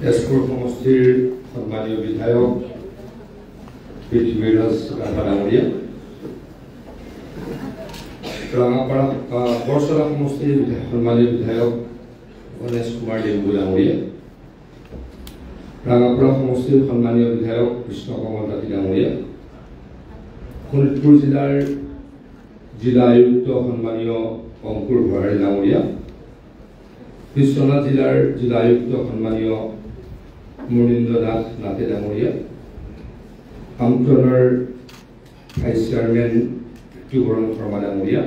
তেজপুৰ সমষ্টিৰ সন্মানীয় বিধায়ক পৃথ্বীৰাজ ৰাভা ডাঙৰীয়া, ৰাঙাপাৰা বৰচলা সমষ্টিৰ সন্মানীয় বিধায়ক গণেশ কুমাৰ ডেংগু ডাঙৰীয়া, ৰাঙাপাৰা সমষ্টিৰ সন্মানীয় বিধায়ক কৃষ্ণ কমল তাঁতী ডাঙৰীয়া, শোণিতপুৰ জিলাৰ জিলা আয়ুক্ত সন্মানীয় অংকুৰ ভৰালী ডাঙৰীয়া, বিশ্বনাথ জিলাৰ জিলা আয়ুক্ত সন্মানীয় মুনীন্দ্ৰ নাথ নাথে ডাঙৰীয়া, আমটনৰ ভাইচ চেয়াৰমেন ঋতুবৰণ শৰ্মা ডাঙৰীয়া,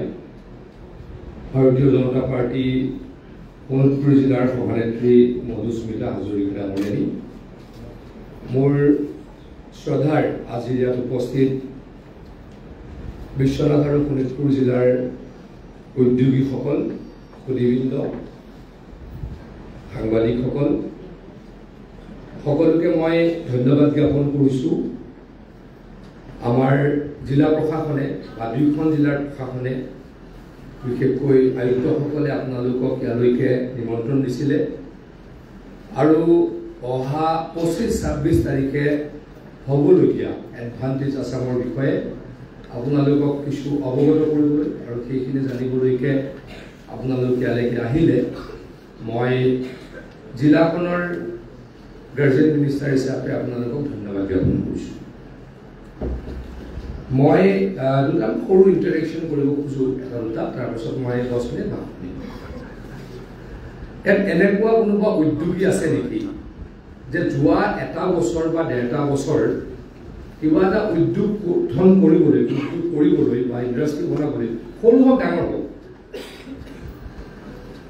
ভাৰতীয় জনতা পাৰ্টি শোণিতপুৰ জিলাৰ সভানেত্ৰী মধুস্মিতা হাজৰিকা ডাঙৰীয়ানী, মোৰ শ্ৰদ্ধাৰ আজি ইয়াত উপস্থিত বিশ্বনাথ আৰু শোণিতপুৰ জিলাৰ উদ্যোগীসকল, সুধীবৃন্দ, সাংবাদিকসকল, সকলোকে মই ধন্যবাদ জ্ঞাপন কৰিছোঁ। আমাৰ জিলা প্ৰশাসনে বা দুয়োখন জিলাৰ প্ৰশাসনে বিশেষকৈ আয়ুক্তসকলে আপোনালোকক ইয়ালৈকে নিমন্ত্ৰণ দিছিলে আৰু অহা 25-26 তাৰিখে হ'বলগীয়া এডভান্টেজ আছামৰ বিষয়ে আপোনালোকক কিছু অৱগত কৰিবলৈ আৰু সেইখিনি জানিবলৈকে আপোনালোক ইয়ালৈকে আহিলে মই জিলাখনৰ গ্ৰেজুৱেট মিনিষ্টাৰ হিচাপে আপোনালোকক ধন্যবাদ জ্ঞাপন কৰিছোঁ। মই দুটা সৰু ইণ্টাৰেকশ্যন কৰিব খোজোঁ, এটা দুটা, তাৰপিছত মই 10 মিনিট ভাগ কৰিম। ইয়াত এনেকুৱা কোনোবা উদ্যোগী আছে নেকি যে যোৱা এটা বছৰ বা 1.5 বছৰ কিবা এটা উদ্যোগ উত্থান কৰিবলৈ বা ইণ্ডাষ্ট্ৰী বনাবলৈ, সৰু হওক ডাঙৰ হওক,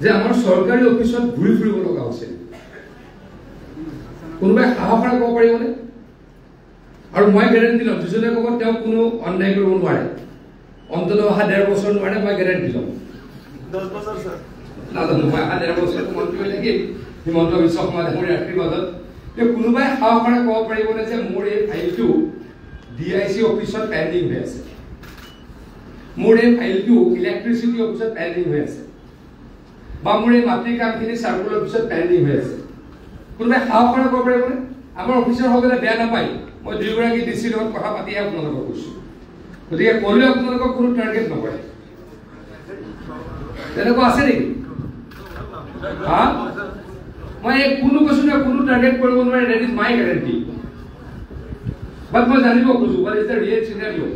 যে আমাৰ চৰকাৰী অফিচত ঘূৰি ফুৰিব লগা হৈছে? কোনোবাই সাহসেৰে ক'ব পাৰিবনে? আৰু মই গেৰেণ্টি ল'ম, যিজনে ক'ব তেওঁ কোনো অন্যায় কৰিব নোৱাৰে, অন্তত অহা 1.5 বছৰ নোৱাৰে, মই গেৰেণ্টি ল'ম। 10 বছৰ স্যাৰ নাজানো, মই অহা 1.5 বছৰ মন্ত্ৰী হৈ থাকিম হিমন্ত বিশ্ব শৰ্মা ডাঙৰীয়াৰ আশীৰ্বাদত। কোনোবাই সাহসেৰে ক'ব পাৰিবনে যে মোৰ এই ফাইলটো DIC অফিচত পেণ্ডিং হৈ আছে, মোৰ এই ফাইলটো ইলেক্ট্ৰিচিটি অফিচত পেণ্ডিং হৈ আছে, বা মোৰ এই মাটিৰ কামখিনি চাৰ্কুল অফিচত পেণ্ডিং হৈ আছে? কোনোবাই সাহসেৰে ক'ব পাৰিবনে? আমাৰ অফিচাৰ সকলে বেয়া নাপায়, মই 2গৰাকী DC লগত কথা পাতিহে আপোনালোকক কৈছোঁ। গতিকে ক'লেও আপোনালোকক কোনো টাৰ্গেট নকৰে, তেনেকুৱা আছে নেকি? হা, মই কোনো কৈছোঁ যে কোনো টাৰ্গেট কৰিব নোৱাৰে, ডেট ইজ মাই গেৰেণ্টি। বাট মই জানিব খোজোঁ হোৱাট ইজ দ্য ৰিয়েল চিনাৰিঅ'।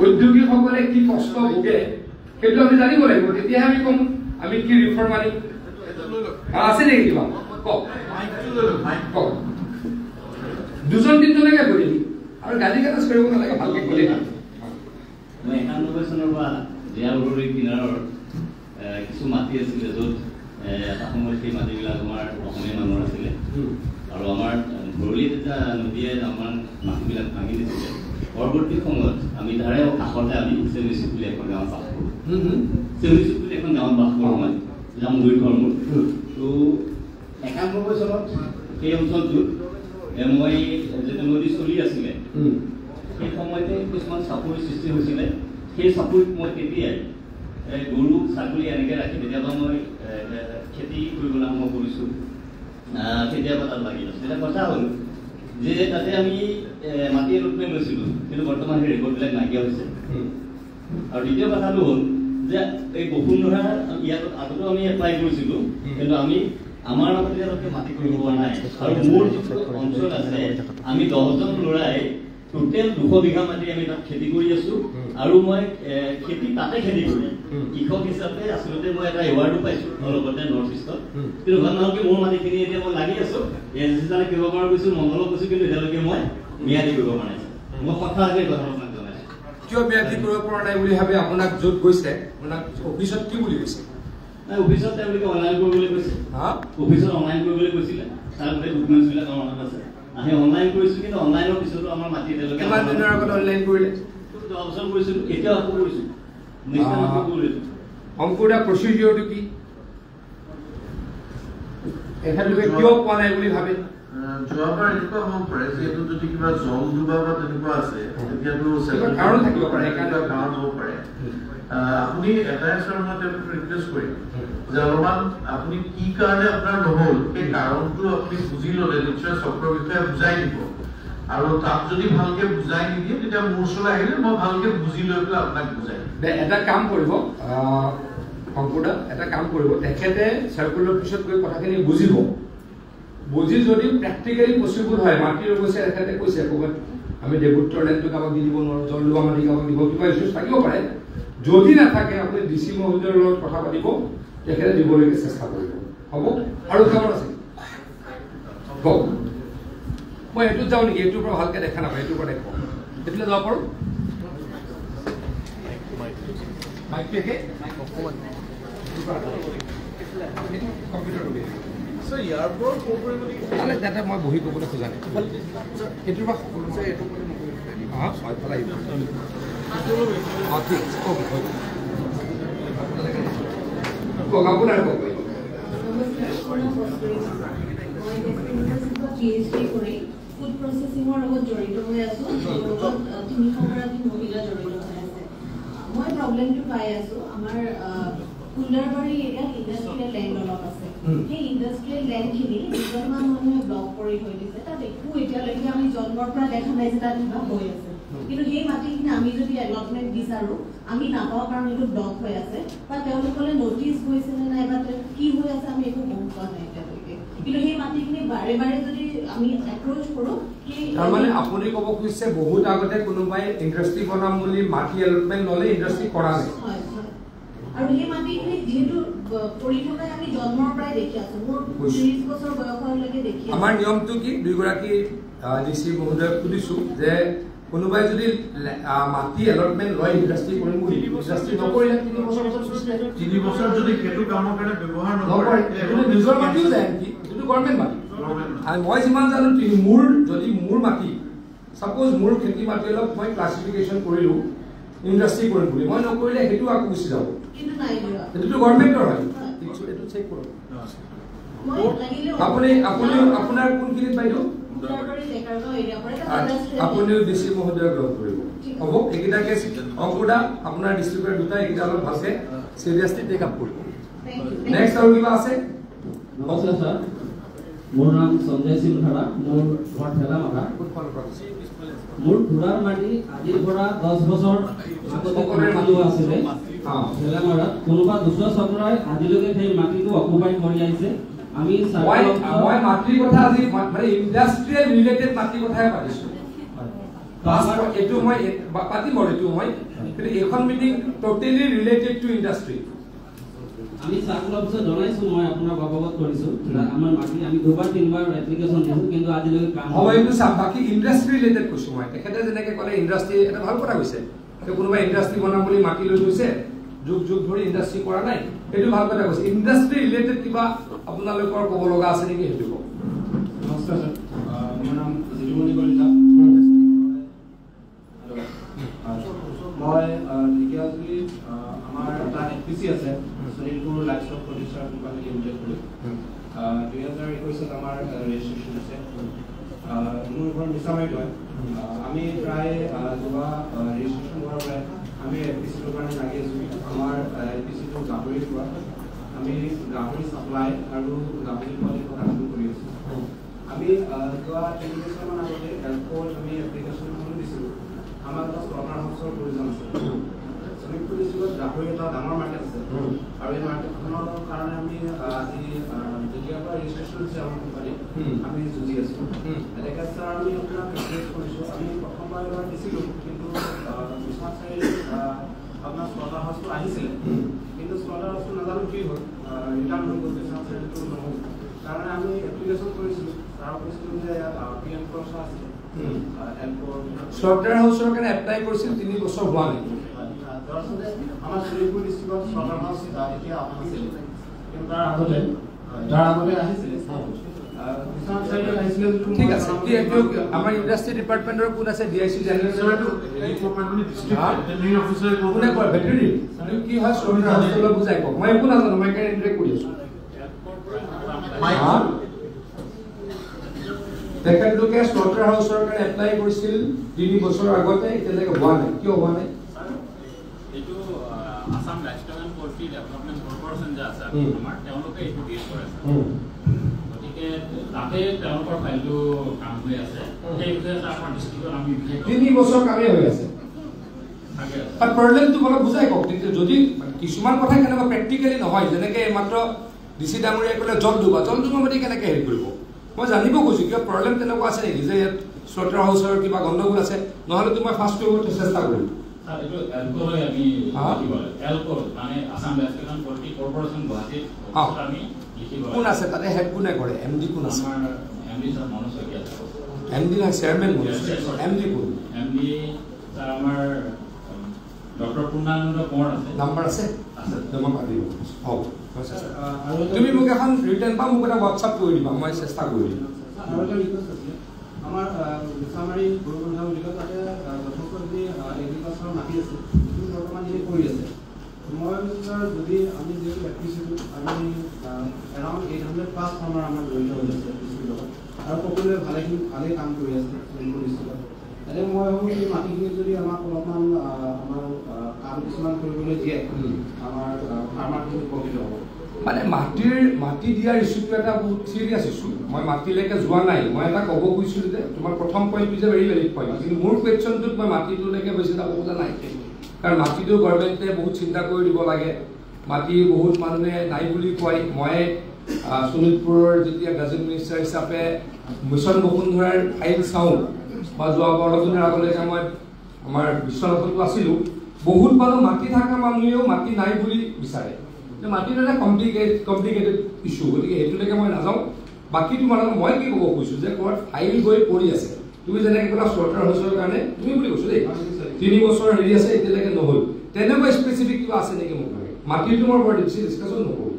উদ্যোগীসকলে কি কষ্ট ভোগে সেইটো আমি জানিব লাগিব, তেতিয়াহে আমি ক'ম আমি কি ৰিফৰ্ম আনিম। আছে নেকি কিবা? কওক কওক, 2-3জনকে কৰিম আৰু গালি গালাজ কৰিব নালাগে, ভালকে ক'লে। মই 91 চনৰ পৰা জীয়াবৰী কিনাৰৰ কিছু মাটি আছিলে, য'ত এটা সময়ত সেই মাটিবিলাক আমাৰ অসমীয়া মানুহৰ আছিলে, আৰু আমাৰ ভৰলি যেতিয়া নদীয়ে আমাৰ মাটিবিলাক ভাঙি দিছিলে, পৰৱৰ্তী সময়ত আমি তাৰে কাষতে আমি চেমিচুক বুলি এখন গাঁৱত বাস কৰোঁ। চেমিচুক বুলি এখন গাঁৱত বাস কৰোঁ মই, জামুগুৰি ঘৰ মোৰ। তো 91 চনত সেই অঞ্চলটোত মই যেতিয়া নদী চলি আছিলে সেই সময়তে কিছুমান চাপৰিৰ সৃষ্টি হৈছিলে। সেই চাপৰিত মই তেতিয়াই গৰু ছাগলী এনেকৈ ৰাখি কেতিয়াবা মই খেতি কৰিবলৈ আৰম্ভ কৰিছোঁ, কেতিয়াবা তাত লাগি আছোঁ। এটা কথা হ'ল যে তাতে আমি মাটি এলটমেণ্ট লৈছিলোঁ, কিন্তু বৰ্তমান সেই ৰেকৰ্ডবিলাক নাইকিয়া হৈছে। আৰু দ্বিতীয় কথাটো হ'ল যে এই বসুন্ধৰা ইয়াত আগতেও আমি এপ্লাই কৰিছিলোঁ, কিন্তু আমি আমাৰ লগত ইয়ালৈকে মাটি কৰিব পৰা নাই। আৰু মোৰ যিটো অঞ্চল আছে, আমি 10জন ল'ৰাই টোটেল 200 বিঘা মাটি আমি তাত খেতি কৰি আছোঁ, আৰু মই খেতি তাতে খেতি কৰি কৃষক হিচাপে আচলতে মই এটা এৱাৰ্ডো পাইছোঁ অলপতে নৰ্থ ইষ্টত। কিন্তু ভাল নহ'ল কি মোৰ মাটিখিনি এতিয়া মই লাগি আছোঁ, এজনে কৰিব পৰা গৈছোঁ, মংগলো গৈছোঁ, কিন্তু এতিয়ালৈকে মই ম্যাদী কৰিব পৰা নাই। মই সঁচাকৈ কথা আপোনাক জনাইছোঁ। কিয় ম্যাদী কৰিব পৰা নাই বুলি ভাবে? আপোনাক য'ত গৈছে আপোনাক অফিচত কি বুলি কৈছে? নাই, অফিচত তেওঁলোকে অনলাইন কৰিবলৈ কৈছে। অফিচত অনলাইন কৰিবলৈ কৈছিলে, তাৰ গোটেই ডকুমেণ্টছবিলাক আমাৰ মনত আছে। আমি অনলাইন কৰিছোঁ, কিন্তু অনলাইনৰ পিছতো আমাৰ মাটি এতিয়ালৈকে। কিমান দিনৰ আগত অনলাইন কৰিলে? 10 বছৰ কৰিছিলোঁ, এতিয়াও আকৌ কৰিছোঁ। অংকুৰ দা প্ৰচিডিঅৰটো কি? এখেতলোকে কিয় পোৱা নাই বুলি ভাবে? যোৱাবাৰ এনেকুৱা হ'ব পাৰে যে এইটো যদি কিবা জল ডুবা বা তেনেকুৱা আছে, তেতিয়াতো কাৰণ থাকিব পাৰে, কাৰণ হ'ব পাৰে। আপুনি এটাই চৰণত ৰিকুৱেষ্ট কৰিম যে অলপমান আপুনি কি কাৰণে আপোনাৰ নহল সেই কাৰণটো আপুনি বুজি ল'লে নিশ্চয় চক্ৰৰ বিষয়ে বুজাই দিব আৰু তাত যদি ভালকে বুজাই নিদিয়ে তেতিয়া মোৰ ওচৰলৈ আহিলে মই ভালকে বুজি লৈ পেলাই আপোনাক বুজাই এটা কাম কৰিব সম্পূৰ্ণ এটা কাম কৰিব তেখেতে চাৰ্কুলাৰ অফিচত গৈ কথাখিনি বুজিব বুজি যদি প্ৰেক্টিকেলি পচিবল হয় মাটিৰ অৱশ্যে তেখেতে কৈছে ক'ৰবাত আমি দেৱোত্তৰ লেণ্ডটো কাৰোবাক দি দিব নোৱাৰোঁ জল লোৱা মাটি কাৰোবাক দিব কিবা ইছ্যুজ থাকিব পাৰে যদি নাথাকে আপুনি ডিচি মহোদয়ৰ লগত কথা পাতিব তেখেতে দিবলৈকে চেষ্টা কৰিব হ'ব আৰু কামৰ আছে কওক মই এইটোত যাওঁ নেকি এইটোৰ পৰা ভালকৈ দেখা নাপায় এইটোৰ পৰা দেখুৱাওঁ এইটোলৈ যাব পাৰোঁ মাইকটো একে কম্পিউটাৰটো দাদা মই বহি ক'বলৈ খোজা নাই এইটোৰ পৰা ঠিক কওক আপোনাৰ কওক ফুড প্ৰচেছিঙৰ লগত জড়িত হৈ আছো লগত 300গৰাকী মহিলা জড়িত হৈ আছে মই প্ৰব্লেমটো পাই আছো আমাৰ কুলাৰবাৰী এৰিয়াত ইণ্ডাষ্ট্ৰিয়েল লেণ্ড অলপ আছে সেই ইণ্ডাষ্ট্ৰিয়েল লেণ্ডখিনি দুজনমান মানুহে ব্লক কৰি থৈ দিছে তাত একো এতিয়ালৈকে আমি জন্মৰ পৰা দেখা নাই যে তাত কিবা হৈ আছে কিন্তু সেই মাটিখিনি আমি যদি এলটমেণ্ট বিচাৰো আমি নাপাওঁ কাৰণ এইটো ব্লক হৈ আছে বা তেওঁলোকলৈ নটিচ গৈছে নে নাই বা কি হৈ আছে আমি একো গম পোৱা নাই এতিয়ালৈকে কিন্তু সেই মাটিখিনি বাৰে বাৰে যদি আমি এপ্ৰ'চ কৰোঁ তাৰমানে আপুনি ক'ব খুজিছে বহুত আগতে কোনোবাই ইণ্ডাষ্ট্ৰি বনাম বুলি মাটি এলটমেণ্ট ল'লে ইণ্ডাষ্ট্ৰি কৰা নাই আৰু সেই মাটিখিনি যিহেতু পৰি থকাই আমি জন্মৰ পৰাই দেখি আছো মোৰ 30 বছৰ বয়সলৈকে দেখি আছো আমাৰ নিয়মটো কি দুইগৰাকী ডিচি মহোদয়ক সুধিছো যে কোনোবাই যদি মাটি এলটমেণ্ট লয় ইণ্ডাষ্ট্ৰি কৰিম বুলি ইণ্ডাষ্ট্ৰি নকৰিলে 3 বছৰ যদি সেইটো কামৰ কাৰণে ব্যৱহাৰ নকৰে নিজৰ মাটিও যায় নেকি এইটো গভৰ্ণমেণ্ট মাটি আৰু মই যিমান জানো মোৰ যদি মোৰ মাটি ছাপ'জ মোৰ খেতি মাটি অলপ মই ক্লাছিফিকেশ্যন কৰিলোঁ ইণ্ডাষ্ট্ৰি কৰিম বুলি মই নকৰিলে সেইটো আকৌ গুচি যাব এইটোতো গভৰ্ণমেণ্টৰ হয় এইটো চেক কৰক আপুনি আপোনাৰ কোনখিনিত বাইদেউ আপুনিও ডিচি মহোদয়ক লগ কৰিব হ'ব এইকেইটা কেছ অংকুদা আপোনাৰ ডিষ্ট্ৰিক্টৰ দুটা এইকেইটা অলপ ভালকে চিৰিয়াছলি টেক আপ কৰিব নেক্সট আৰু কিবা আছে নমস্কাৰ ছাৰ মোৰ নাম সঞ্জয় সিং ধাৰা মোৰ ঘৰ ঠেলামাথা মোৰ ঘোঁৰাৰ মাটি আজিৰ পৰা 10 বছৰ আগতে মাটি লোৱা আছিলে ঠেলামাৰাত কোনোবা দুসৰা চক্ৰই আজিলৈকে সেই মাটিটো অকুপাই কৰি আহিছে আমি মই মাটিৰ কথা আজি মানে ইণ্ডাষ্ট্ৰিয়েল ৰিলেটেড মাটিৰ কথাহে পাতিছোঁ এইটো মই পাতিম আৰু এইটো মই কিন্তু এইখন meeting totally related to industry আমি চাৰ্কুলাৰ অফিচত জনাইছো মই আপোনাক অৱগত কৰিছো আমাৰ মাটি আমি দুবাৰ তিনিবাৰ এপ্লিকেশ্যন দিছো কিন্তু আজিলৈকে কাম হ'ব এইটো চাম বাকী ইণ্ডাষ্ট্ৰি ৰিলেটেড কৈছো মই তেখেতে যেনেকৈ ক'লে ইণ্ডাষ্ট্ৰি এটা ভাল কথা কৈছে কোনোবা ইণ্ডাষ্ট্ৰি বনাম বুলি মাটি লৈ গৈছে যুগ যুগ ধৰি ইণ্ডাষ্ট্ৰি কৰা নাই এইটো ভাল কথা কৈছে ইণ্ডাষ্ট্ৰি ৰিলেটেড কিবা আপোনালোকৰ ক'ব লগা আছে নেকি সেইটো কওক নমস্কাৰ ছাৰ মোৰ নাম জিলুমণি কলিতা মই ঢেকিয়াজুলি আমাৰ এটা এফপিচি আছে Sonitpur livestock producer company limited বুলি 2021 আমাৰ ৰেজিষ্ট্ৰেশ্যন আছে মোৰ ঘৰ মিছামাৰীত হয় আমি প্ৰায় যোৱা ৰেজিষ্ট্ৰেশ্যন হোৱাৰ পৰাই আমি এফপিচিটোৰ কাৰণে লাগি আছোঁ আমাৰ এফপিচিটো গাহৰিৰ পৰা আমি গাহৰি ছাপ্লাই আৰু গাহৰি পোৱালি প্ৰডাকশ্যন কৰি আছোঁ আমি যোৱা 3 বছৰমান আগতে এলক'ত আমি এপ্লিকেশ্যন এখন দিছিলোঁ আমাৰ এটা স্লটাৰ হাউচৰ প্ৰয়োজন আছে শোণিতপুৰ ডিষ্ট্ৰিক্টত গাহৰি এটা ডাঙৰ মাৰ্কেট আছে আৰু এই মাৰ্কেটখনৰ কাৰণে আমি আজি যেতিয়াৰ পৰা ৰেজিষ্ট্ৰেশ্যন হৈছে আমাৰ কোম্পানী আমি যুঁজি আছোঁ এনেকৈ ছাৰ আমি আপোনাক ৰিকুৱেষ্ট কৰিছোঁ আমি প্ৰথমবাৰ এবাৰ দিছিলোঁ কিন্তু বিশ্বনাথ চাৰিআলিত আপোনাৰ স্লটাৰ হাউচটো আহিছিলে কিন্তু স্লটাৰ হাউচটো নাজানো কি হ'ল ৰিটাৰ্ণ হৈ গ'ল বিশ্বনাথ চাৰিআলিটো নহ'ল কাৰণে আমি এপ্লিকেশ্যন কৰিছিলোঁ ছাৰক কৈছিলোঁ যে ইয়াত PM খৰচা আছে স্লটাৰ হাউচৰ কাৰণে এপ্লাই কৰিছিল 3 বছৰ হোৱা নাই আমাৰ শোণিতপুৰ ডিষ্ট্ৰিক্টত স্লটাৰ হাউচ এতিয়া অহা নাছিলে কিন্তু তাৰ আগতে আহিছিলে ঠিক আছে আমাৰ ইণ্ডাষ্ট্ৰি ডিপাৰ্টমেণ্টৰ কোন আছে ডিআইচি জেনেৰেল কোনে কয় ভেটেৰিনেৰী কি হয় শ্ৰমিক হাউচলৈ বুজাই কওক মই একো নাজানো মই কাৰণে ইণ্টাৰেক্ট কৰি আছোঁ তেখেতলোকে স্লটাৰ হাউচৰ কাৰণে এপ্লাই কৰিছিল 3 বছৰ আগতে এতিয়ালৈকে হোৱা নাই কিয় হোৱা নাই এইটো Assam livestock and poultry development corporation যে আছে আমাৰ তেওঁলোকে এইটো ডিল কৰে গতিকে তাতে তেওঁলোকৰ ফাইলটো কাম হৈ আছে সেই বিষয়ে আমাৰ ডিষ্ট্ৰিক্টত আমি 3 বছৰ কামেই হৈ আছে আর প্রবলেমটো বলা বুঝাই কক যদি কিছুমান কথা কেনেবা প্র্যাকটিক্যালি নহয় যেনেকে মাত্র ডিসি ডাঙৰীয়া কলে জল ডুবা মানে কেনেকে হেৰি কৰিব মই জানিব খুজি কিয় প্ৰবলেম তেনেকুৱা আছে নেকি যে স্লটাৰ হাউসৰ কিবা গণ্ডগোল আছে নহলে তুমি ফাস্ট কৰিব চেষ্টা কৰিম স্যাৰ এটো অ্যালকোহল আমি লিখিব অ্যালকোহল মানে আসাম ৰেস্টুৰেন্ট কোয়ালিটি কৰ্পোৰেশন গুৱাহাটী আমি লিখিব কোন আছে তাতে হেড কোনে কৰে এমডি কোন আছে আমাৰ MD sir Manoj Saikia MD না চেয়াৰম্যান এমডি কোন এমডি স্যাৰ আমাৰ ডক্টৰ পূৰ্ণানন্দ কোঁৱৰ আছে নাম্বাৰ আছে জমা পাতিব হ'ব আৰু তুমি মোক এখন ৰিটাৰ্ণ পা মোক এটা হোৱাটছআপ কৰি দিবা মই চেষ্টা কৰি দিম আৰু এটা ৰিকুৱেষ্ট আছে আমাৰ সামাৰী গুৰুবন্ধা বুলি কয় তাতে যথেষ্ট যদি এগ্ৰিকালচাৰৰ মাটি আছে কিন্তু বৰ্তমান যিটো কৰি আছে মই স্যাৰ যদি আমি যিহেতু এপ্ৰিচিয়েটো আমি এৰাউণ্ড 800 প্লাছ ফাৰ্মাৰ আমাৰ জড়িত হৈ আছে ডিষ্ট্ৰিক্টৰ লগত আৰু সকলোৱে ভালেই কাম কৰি আছে ডিষ্ট্ৰিক্টত তাতে মই ভাবোঁ এই মাটিখিনি যদি আমাক অলপমান আমাৰ কাম কিছুমান কৰিবলৈ দিয়ে আমাৰ ফাৰ্মাৰখিনি উপকৃত হ'ব মানে মাটি দিয়াৰ ইস্যুটো এটা বহুত চিৰিয়াছ ইস্যু মই মাটিলৈকে যোৱা নাই মই এটা ক'ব খুজিছিলোঁ যে তোমাৰ প্ৰথম পইণ্টটো যে ভেৰি ভেলিড পইণ্ট কিন্তু মোৰ কুৱেশ্যনটোত মই মাটিটোলৈকে বেছি যাব খোজা নাই কাৰণ মাটিটো গভৰ্ণমেণ্টে বহুত চিন্তা কৰি দিব লাগে মাটি বহুত মানুহে নাই বুলি কয় মই শোণিতপুৰৰ যেতিয়া গাজেট মিনিষ্টাৰ হিচাপে মিছন বসুন্ধৰাৰ ফাইল চাওঁ বা যোৱা 12 দিনৰ আগলৈকে মই আমাৰ বিশ্বনাথতো আছিলোঁ বহুত মানুহ মাটি থকা মানুহেও মাটি নাই বুলি বিচাৰে মাটিৰ এটা কমপ্লিকেটেড ইস্যু গতিকে সেইটোলৈকে মই নাযাওঁ বাকী তোমালোকক মই কি ক'ব খুজিছোঁ যে ক'ৰবাত ফাইল গৈ পৰি আছে তুমি যেনেকৈ ক'লা স্লটাৰ হাউচৰ কাৰণে তুমি বুলি কৈছোঁ দেই 3 বছৰ হেৰি আছে এতিয়ালৈকে নহ'ল তেনেকুৱা স্পেচিফিক কিবা আছে নেকি মোক লাগে মাটিটো মই বৰ বেছি ডিছকাশ্যন নকৰোঁ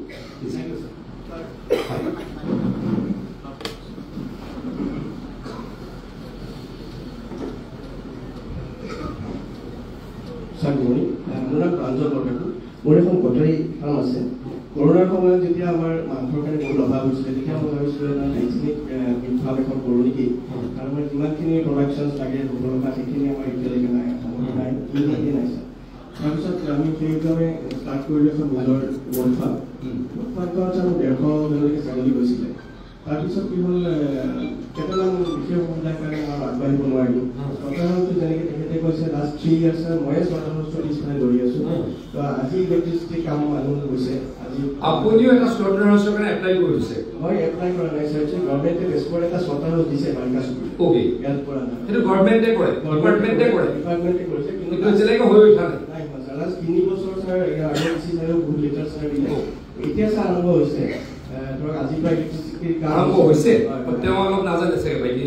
মোৰ নাম প্ৰাঞ্জল বৰঠাকুৰ মোৰ এখন কটাৰী ফাৰ্ম আছে কৰোণাৰ সময়ত যেতিয়া আমাৰ মাংসৰ কাৰণে বহুত অভাৱ হৈছিলে তেতিয়া মই ভাবিছিলোঁ এটা হাইজেনিক ফাৰ্ম এখন কৰোঁ নেকি আৰু আমাৰ যিমানখিনি প্ৰডাকশ্যনছ লাগে সফলতা সেইখিনি আমাৰ এতিয়ালৈকে নাই নাই নাই তাৰপিছত আমি সেইকাৰণে ষ্টাৰ্ট কৰিলোঁ এখন নিজৰ ৱৰ্ল্ড ফাৰ্ম আমি 150জনলৈকে ছাগলী গৈছিলে তাৰপিছত কি হ'ল কেইটামান বিশেষ অসুবিধাৰ কাৰণে মই আগবাঢ়িব নোৱাৰিলোঁ চৰকাৰতো যেনেকৈ তেখেতে কৈছে লাষ্ট 3 ইয়াৰ্ছ ময়ে চৰকাৰৰ পিছফালে দৌৰি আছোঁ তো আজি ইলেক্ট্ৰিচিটি কাম মানুহ গৈছে আজি আপুনিও এটা স্লটাৰ হাউচৰ কাৰণে এপ্লাই কৰিছে মই এপ্লাই কৰা নাই স্যাৰ গভৰ্ণমেণ্টে বেছপৰ এটা স্লটাৰ হাউচ দিছে বাৰিকাচুবুৰী ওকে ইয়াত পৰা নাই সেইটো গভৰ্ণমেণ্টে কৰে ডিপাৰ্টমেণ্টে কৰিছে কিন্তু এতিয়ালৈকে হৈ উঠা নাই স্যাৰ লাষ্ট 3 বছৰ স্যাৰ আৰএনচি আৰু বহুত লিটাৰ স্যাৰ দিলে এতিয়া স্যাৰ আৰম্ভ হৈছে ধৰক আজি পৰা ইলেক্ট্ৰিচিটিৰ কাম আৰম্ভ হৈছে তেওঁ অলপ নাজানে চাগে ভাইটি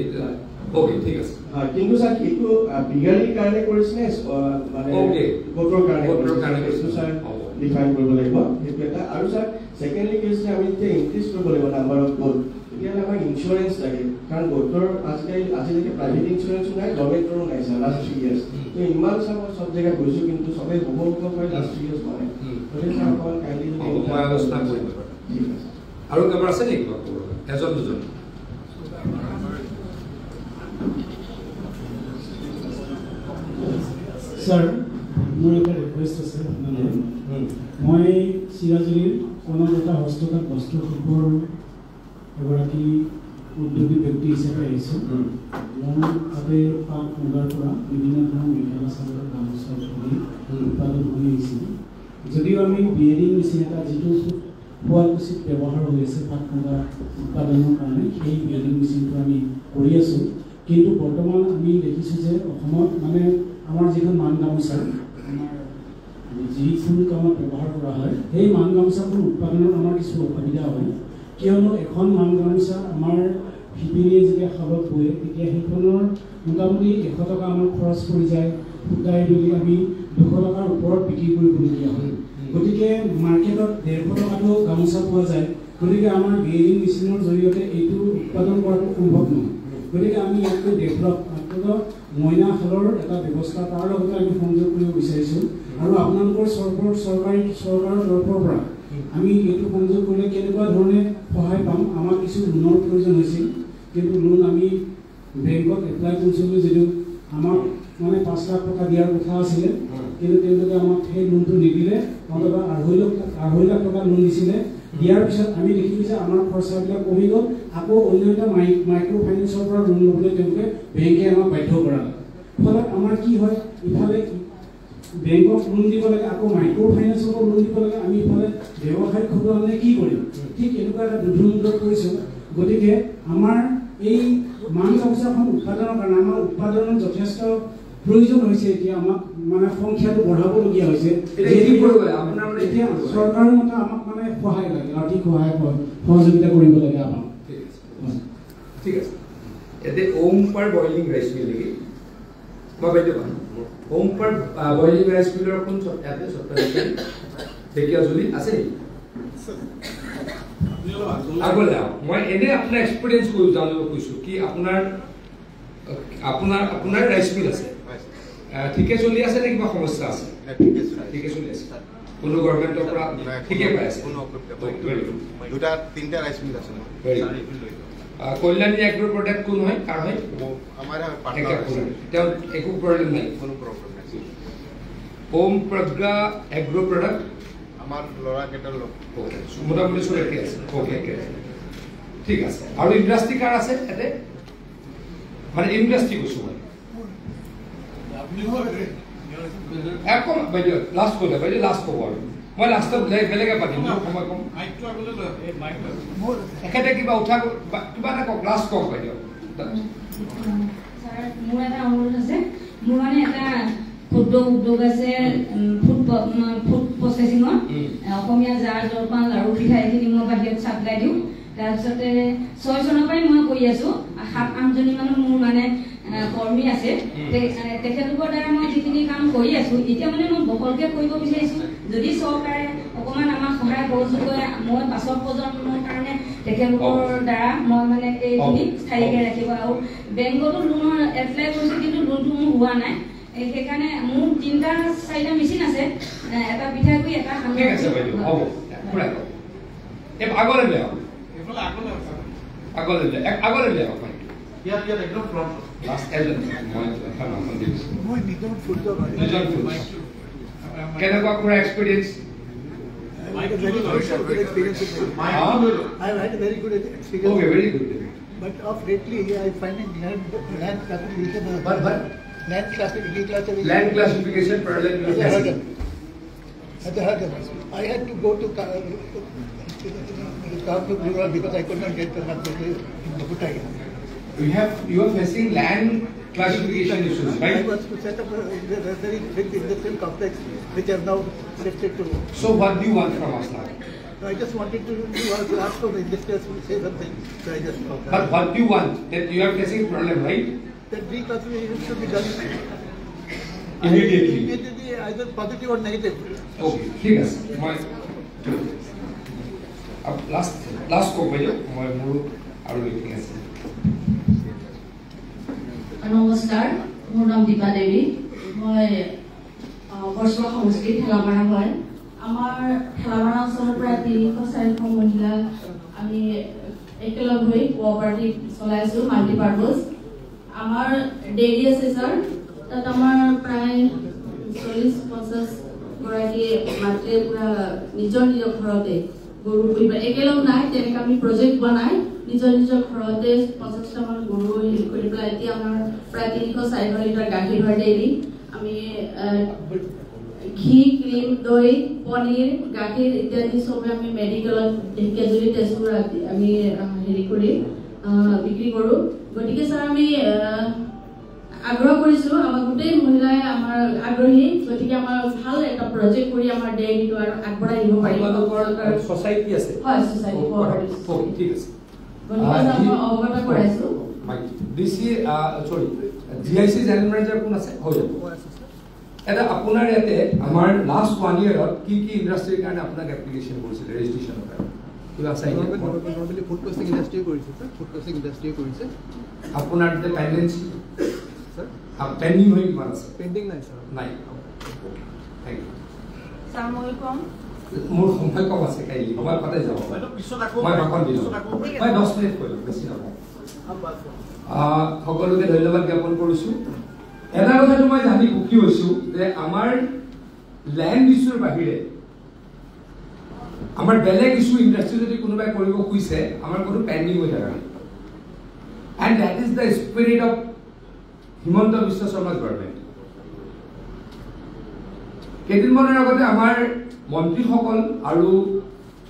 ওকে ঠিক আছে কিন্তু স্যাৰ সেইটো বিগাৰীৰ কাৰণে কৰিছিলে মানে ভোটৰ কাৰণে সেইটো স্যাৰ ডিফাইন কৰিব লাগিব সেইটো এটা আৰু স্যাৰ সেকেন্ডলি কি হৈছে আমি এতিয়া ইনক্ৰিজ কৰিব লাগিব নাম্বাৰ অফ ভোট তেতিয়াহ'লে আমাক ইঞ্চুৰেঞ্চ লাগে কাৰণ ভোটৰ আজিলৈকে প্ৰাইভেট ইঞ্চুৰেঞ্চো নাই গভৰ্ণমেণ্টৰো নাই স্যাৰ লাষ্ট 3 ইয়াৰ্ছ তো ইমান স্যাৰ মই চব জেগাত গৈছোঁ কিন্তু চবেই বহুত হয় লাষ্ট 3 ইয়াৰ্ছ মানে গতিকে স্যাৰ অকণমান কাইণ্ডলি মই আলোচনা কৰিম ঠিক আছে আৰু কেৱল আছে নেকি এজন দুজন স্যাৰ মোৰ এটা ৰিকুৱেষ্ট আছে মই চিৰাজুলিৰ কোনো এটা হস্ততাঁত বস্ত্ৰ শিল্পৰ এগৰাকী উদ্যোগী ব্যক্তি হিচাপে আহিছোঁ মোৰ তাতে পাট মুগাৰ পৰা বিভিন্ন ধৰণৰ মেখেলা চাদৰ গামোচা উৎপাদন হৈ আহিছিল যদিও আমি বিয়েৰিং মেচিন এটা যিটো শুৱালকুছিত ব্যৱহাৰ হৈ আছে পাট মুগা উৎপাদনৰ কাৰণে সেই বিয়েৰিং মেচিনটো আমি কৰি আছোঁ কিন্তু বৰ্তমান আমি দেখিছোঁ যে অসমত মানে আমাৰ যিখন মান গামোচা আমাৰ যিকোনো কামত ব্যৱহাৰ কৰা হয় সেই মান গামোচাবোৰ উৎপাদনত আমাৰ কিছু অসুবিধা হয় কিয়নো এখন মান গামোচা আমাৰ শিপিনীয়ে যেতিয়া শালত বয়ে তেতিয়া সেইখনৰ মোটামুটি 100 টকা আমাৰ খৰচ পৰি যায় সূতাই মেলি আমি 200 টকাৰ ওপৰত বিক্ৰী কৰিবলগীয়া হয় গতিকে মাৰ্কেটত 150 টকাটো গামোচা পোৱা যায় গতিকে আমাৰ বিয়েৰিং মেচিনৰ জৰিয়তে এইটো উৎপাদন কৰাটো সম্ভৱ নহয় গতিকে আমি ইয়াতকৈ ডেভেলপ মইনা শালৰ এটা ব্যৱস্থা তাৰ লগতে আমি সংযোগ কৰিব বিচাৰিছোঁ আৰু আপোনালোকৰ চৰকাৰৰ তৰফৰ পৰা আমি এইটো সংযোগ কৰিলে কেনেকুৱা ধৰণে সহায় পাম আমাক কিছু লোনৰ প্ৰয়োজন হৈছিল কিন্তু লোন আমি বেংকত এপ্লাই কৰিছিলোঁ যদিও আমাক মানে 5 লাখ টকা দিয়াৰ কথা আছিলে কিন্তু তেওঁলোকে আমাক সেই লোনটো নিদিলে অথবা 2.5 লাখ টকা লোন দিছিলে দিয়াৰ পিছত আমি দেখিলোঁ যে আমাৰ খৰচাবিলাক কমি গ'ল আকৌ অন্য এটা মাইক্ৰ' ফাইনেন্সৰ পৰা লোন ল'বলৈ তেওঁলোকে বেংকে আমাক বাধ্য কৰালে ফলত আমাৰ কি হয় ইফালে বেংকক লোন দিব লাগে আকৌ মাইক্ৰ' ফাইনেন্সৰ লোন দিব লাগে আমি ইফালে ব্যৱসায় খোলালে কি কৰিম ঠিক এনেকুৱা এটা দুৰ্যোগত পৰিছোঁ গতিকে আমাৰ এই মাংস অৱস্থাখন উৎপাদনৰ কাৰণে আমাৰ উৎপাদনৰ যথেষ্ট প্ৰয়োজন হৈছে এতিয়া আমাক মানে সংখ্যাটো বঢ়াবলগীয়া হৈছে এতিয়া চৰকাৰৰ মতে আমাক মানে সহায় লাগে আৰ্থিক সহযোগিতা কৰিব লাগে আমাক ঠিক আছে এতে ওমপাৰ বইলিং ৰাইচ মিল নেকি মই বাইদেউ ওমপাৰ বইলিং ৰাইচ মিলৰ কোন ইয়াতে সত্তাধিকাৰী ঢেকিয়াজুলি আছে আগলৈ মই এনে আপোনাৰ এক্সপিৰিয়েঞ্চ জানিব কৈছোঁ কি আপোনাৰ ৰাইচ মিল আছে ঠিকে চলি আছে নে কিবা সমস্যা আছে ঠিকে চলি আছে কোনো গভৰ্ণমেণ্টৰ পৰা ঠিকে পাই আছে দুটা তিনিটা ৰাইচ মিল আছে কল্যাণী এগ্ৰ প্ৰডাক্ট কোন হয় কাৰ হয় আমাৰ তেওঁ একো প্ৰব্লেম নাই কোনো প্ৰব্লেম নাই ওম প্ৰজ্ঞা এগ্ৰ প্ৰডাক্ট আমাৰ ল'ৰাকেইটাৰ লগ মোটামুটি চলি আছে অ'কে ঠিক আছে আৰু ইণ্ডাষ্ট্ৰি কাৰ আছে ইয়াতে মানে ইণ্ডাষ্ট্ৰি কৈছোঁ মই একো বাইদেউ লাষ্ট ক'লে বাইদেউ লাষ্ট ক'ব আৰু মই লাষ্টত বেলেগে পাতিম সময় কম এখেতে কিবা উঠা কিবা এটা কওক লাষ্ট কওক বাইদেউ মোৰ এটা অনুৰোধ আছে মোৰ মানে এটা ক্ষুদ্ৰ উদ্যোগ আছে ফুড প্ৰচেছিঙৰ অসমীয়া জাৰ জলপান লাড়ু পিঠা এইখিনি মই বাহিৰত চাপ্লাই দিওঁ তাৰপিছতে 6 চনৰ পৰাই মই কৰি আছোঁ 7-8 জনী মানুহ মোৰ মানে কৰ্মী আছে তেখেতলোকৰ দ্বাৰা মই যিখিনি কাম কৰি আছোঁ এতিয়া মানে মই বহলকৈ কৰিব বিচাৰিছোঁ যদি চৰকাৰে অকণমান আমাক সহায় সহযোগ কৰে মই পাছৰ প্ৰজন্মৰ কাৰণে তেখেতলোকৰ দ্বাৰা মই মানে এইখিনি স্থায়ীকৈ ৰাখিব আৰু বেংকতো লোনৰ এপ্লাই কৰিছোঁ কিন্তু লোনটো মোৰ হোৱা নাই সেইকাৰণে মোৰ 3-4টা মেচিন আছে এটা পিঠাগুৰি এটা একদম ফ্ৰণ্ট Last element, কেনেকুৱা কৰা experience I had a very good experience. Okay, very good. But of lately, I find land classification parallel at the hurdle. I had to go to Rural because I could not get the land in the Bhutai. You are facing land classification issues, right? I was to set up a very big industrial complex, which I have now shifted to. So what do you want from us now? I just wanted to ask for the industrials to say something. So I just thought but what do you want? That you are facing problem, right? That reclassification should be done immediately. Immediately, either positive or negative. Okay, ঠিক আছে মই last কওক বাইদেউ মই মোৰ আৰু লিখি আছে নমস্কাৰ মোৰ নাম দীপা দেৱী মই বৰচোৱা সমষ্টিৰ ঠেলামাৰা হয় আমাৰ ঠেলামাৰা অঞ্চলৰ পৰা 300-400 মহিলা আমি একেলগ হৈ কোঅপাৰেটিভ চলাই আছোঁ মাল্টিপাৰ্পাছ আমাৰ ডেইৰী আছে ছাৰ তাত আমাৰ প্ৰায় 40-50 গৰাকী মাতৃয়ে পুৰা নিজৰ ঘৰতে গৰু পুহিব একেলগ নাই তেনেকৈ আমি প্ৰজেক্ট বনাই নিজৰ ঘৰতে 50টা মান গৰু হেৰি কৰি পেলাই এতিয়া আমাৰ প্ৰায় 300-400 লিটাৰ গাখীৰ হয় ডেইলি আমি ঘি ক্ৰীম দৈ পনীৰ গাখীৰ ইত্যাদি চবে আমি মেডিকেলত ঢেকিয়াজুলি তেজপুৰ আমি হেৰি কৰি বিক্ৰী কৰোঁ গতিকে ছাৰ আমি আগ্ৰহ কৰিছোঁ আমাৰ গোটেই মহিলাই আমাৰ আগ্ৰহী গতিকে আমাৰ ভাল এটা প্ৰজেক্ট কৰি আমাৰ ডেইৰীটো আৰু আগবঢ়াই নিব পাৰিম সোসাইটি আছে হয় সোসাইটি ঠিক আছে অৱগত কৰাইছোঁ ডিসি সৰি জিআইসি জেনেৰেল মেনেজাৰ কোন আছে হৈ যাব এটা আপোনাৰ ইয়াতে আমাৰ লাষ্ট 1 ইয়াৰত কি ইণ্ডাষ্ট্ৰীৰ কাৰণে আপোনাক এপ্লিকেশ্যন কৰিছিল ৰেজিষ্ট্ৰেশ্যনৰ কাৰণে কিবা আছে নৰ্মেলি ফুড প্ৰসেছিং ইণ্ডাষ্ট্ৰী কৰিছে স্যাৰ ফুড প্ৰসেছিং ইণ্ডাষ্ট্ৰী কৰিছে আপোনাৰ যে পেন্ডেন্সি স্যাৰ পেন্ডিং হৈ কিমান আছে পেন্ডিং নাই স্যাৰ নাই থ্যাংক ইউ আসসালামু আলাইকুম মোৰ সময় কম আছে কাইলি সময় পাতে যাব মই ভাষণ দিলোঁ মই 10 মিনিট কৰিলোঁ বেছি নহয় সকলোকে ধন্যবাদ জ্ঞাপন কৰিছোঁ এটা কথাটো মই জানি সুখী হৈছোঁ যে আমাৰ ল্যান্ড ইস্যুৰ বাহিৰে আমাৰ বেলেগ ইস্যু ইণ্ডাষ্ট্ৰি যদি কোনোবাই কৰিব খুজিছে আমাৰ কোনো পেণ্ডিং হৈ থকা নাই and that is the spirit of Himanta Biswa শৰ্মাৰ গভৰ্ণমেণ্ট কেইদিনমানৰ আগতে আমাৰ মন্ত্ৰীসকল আৰু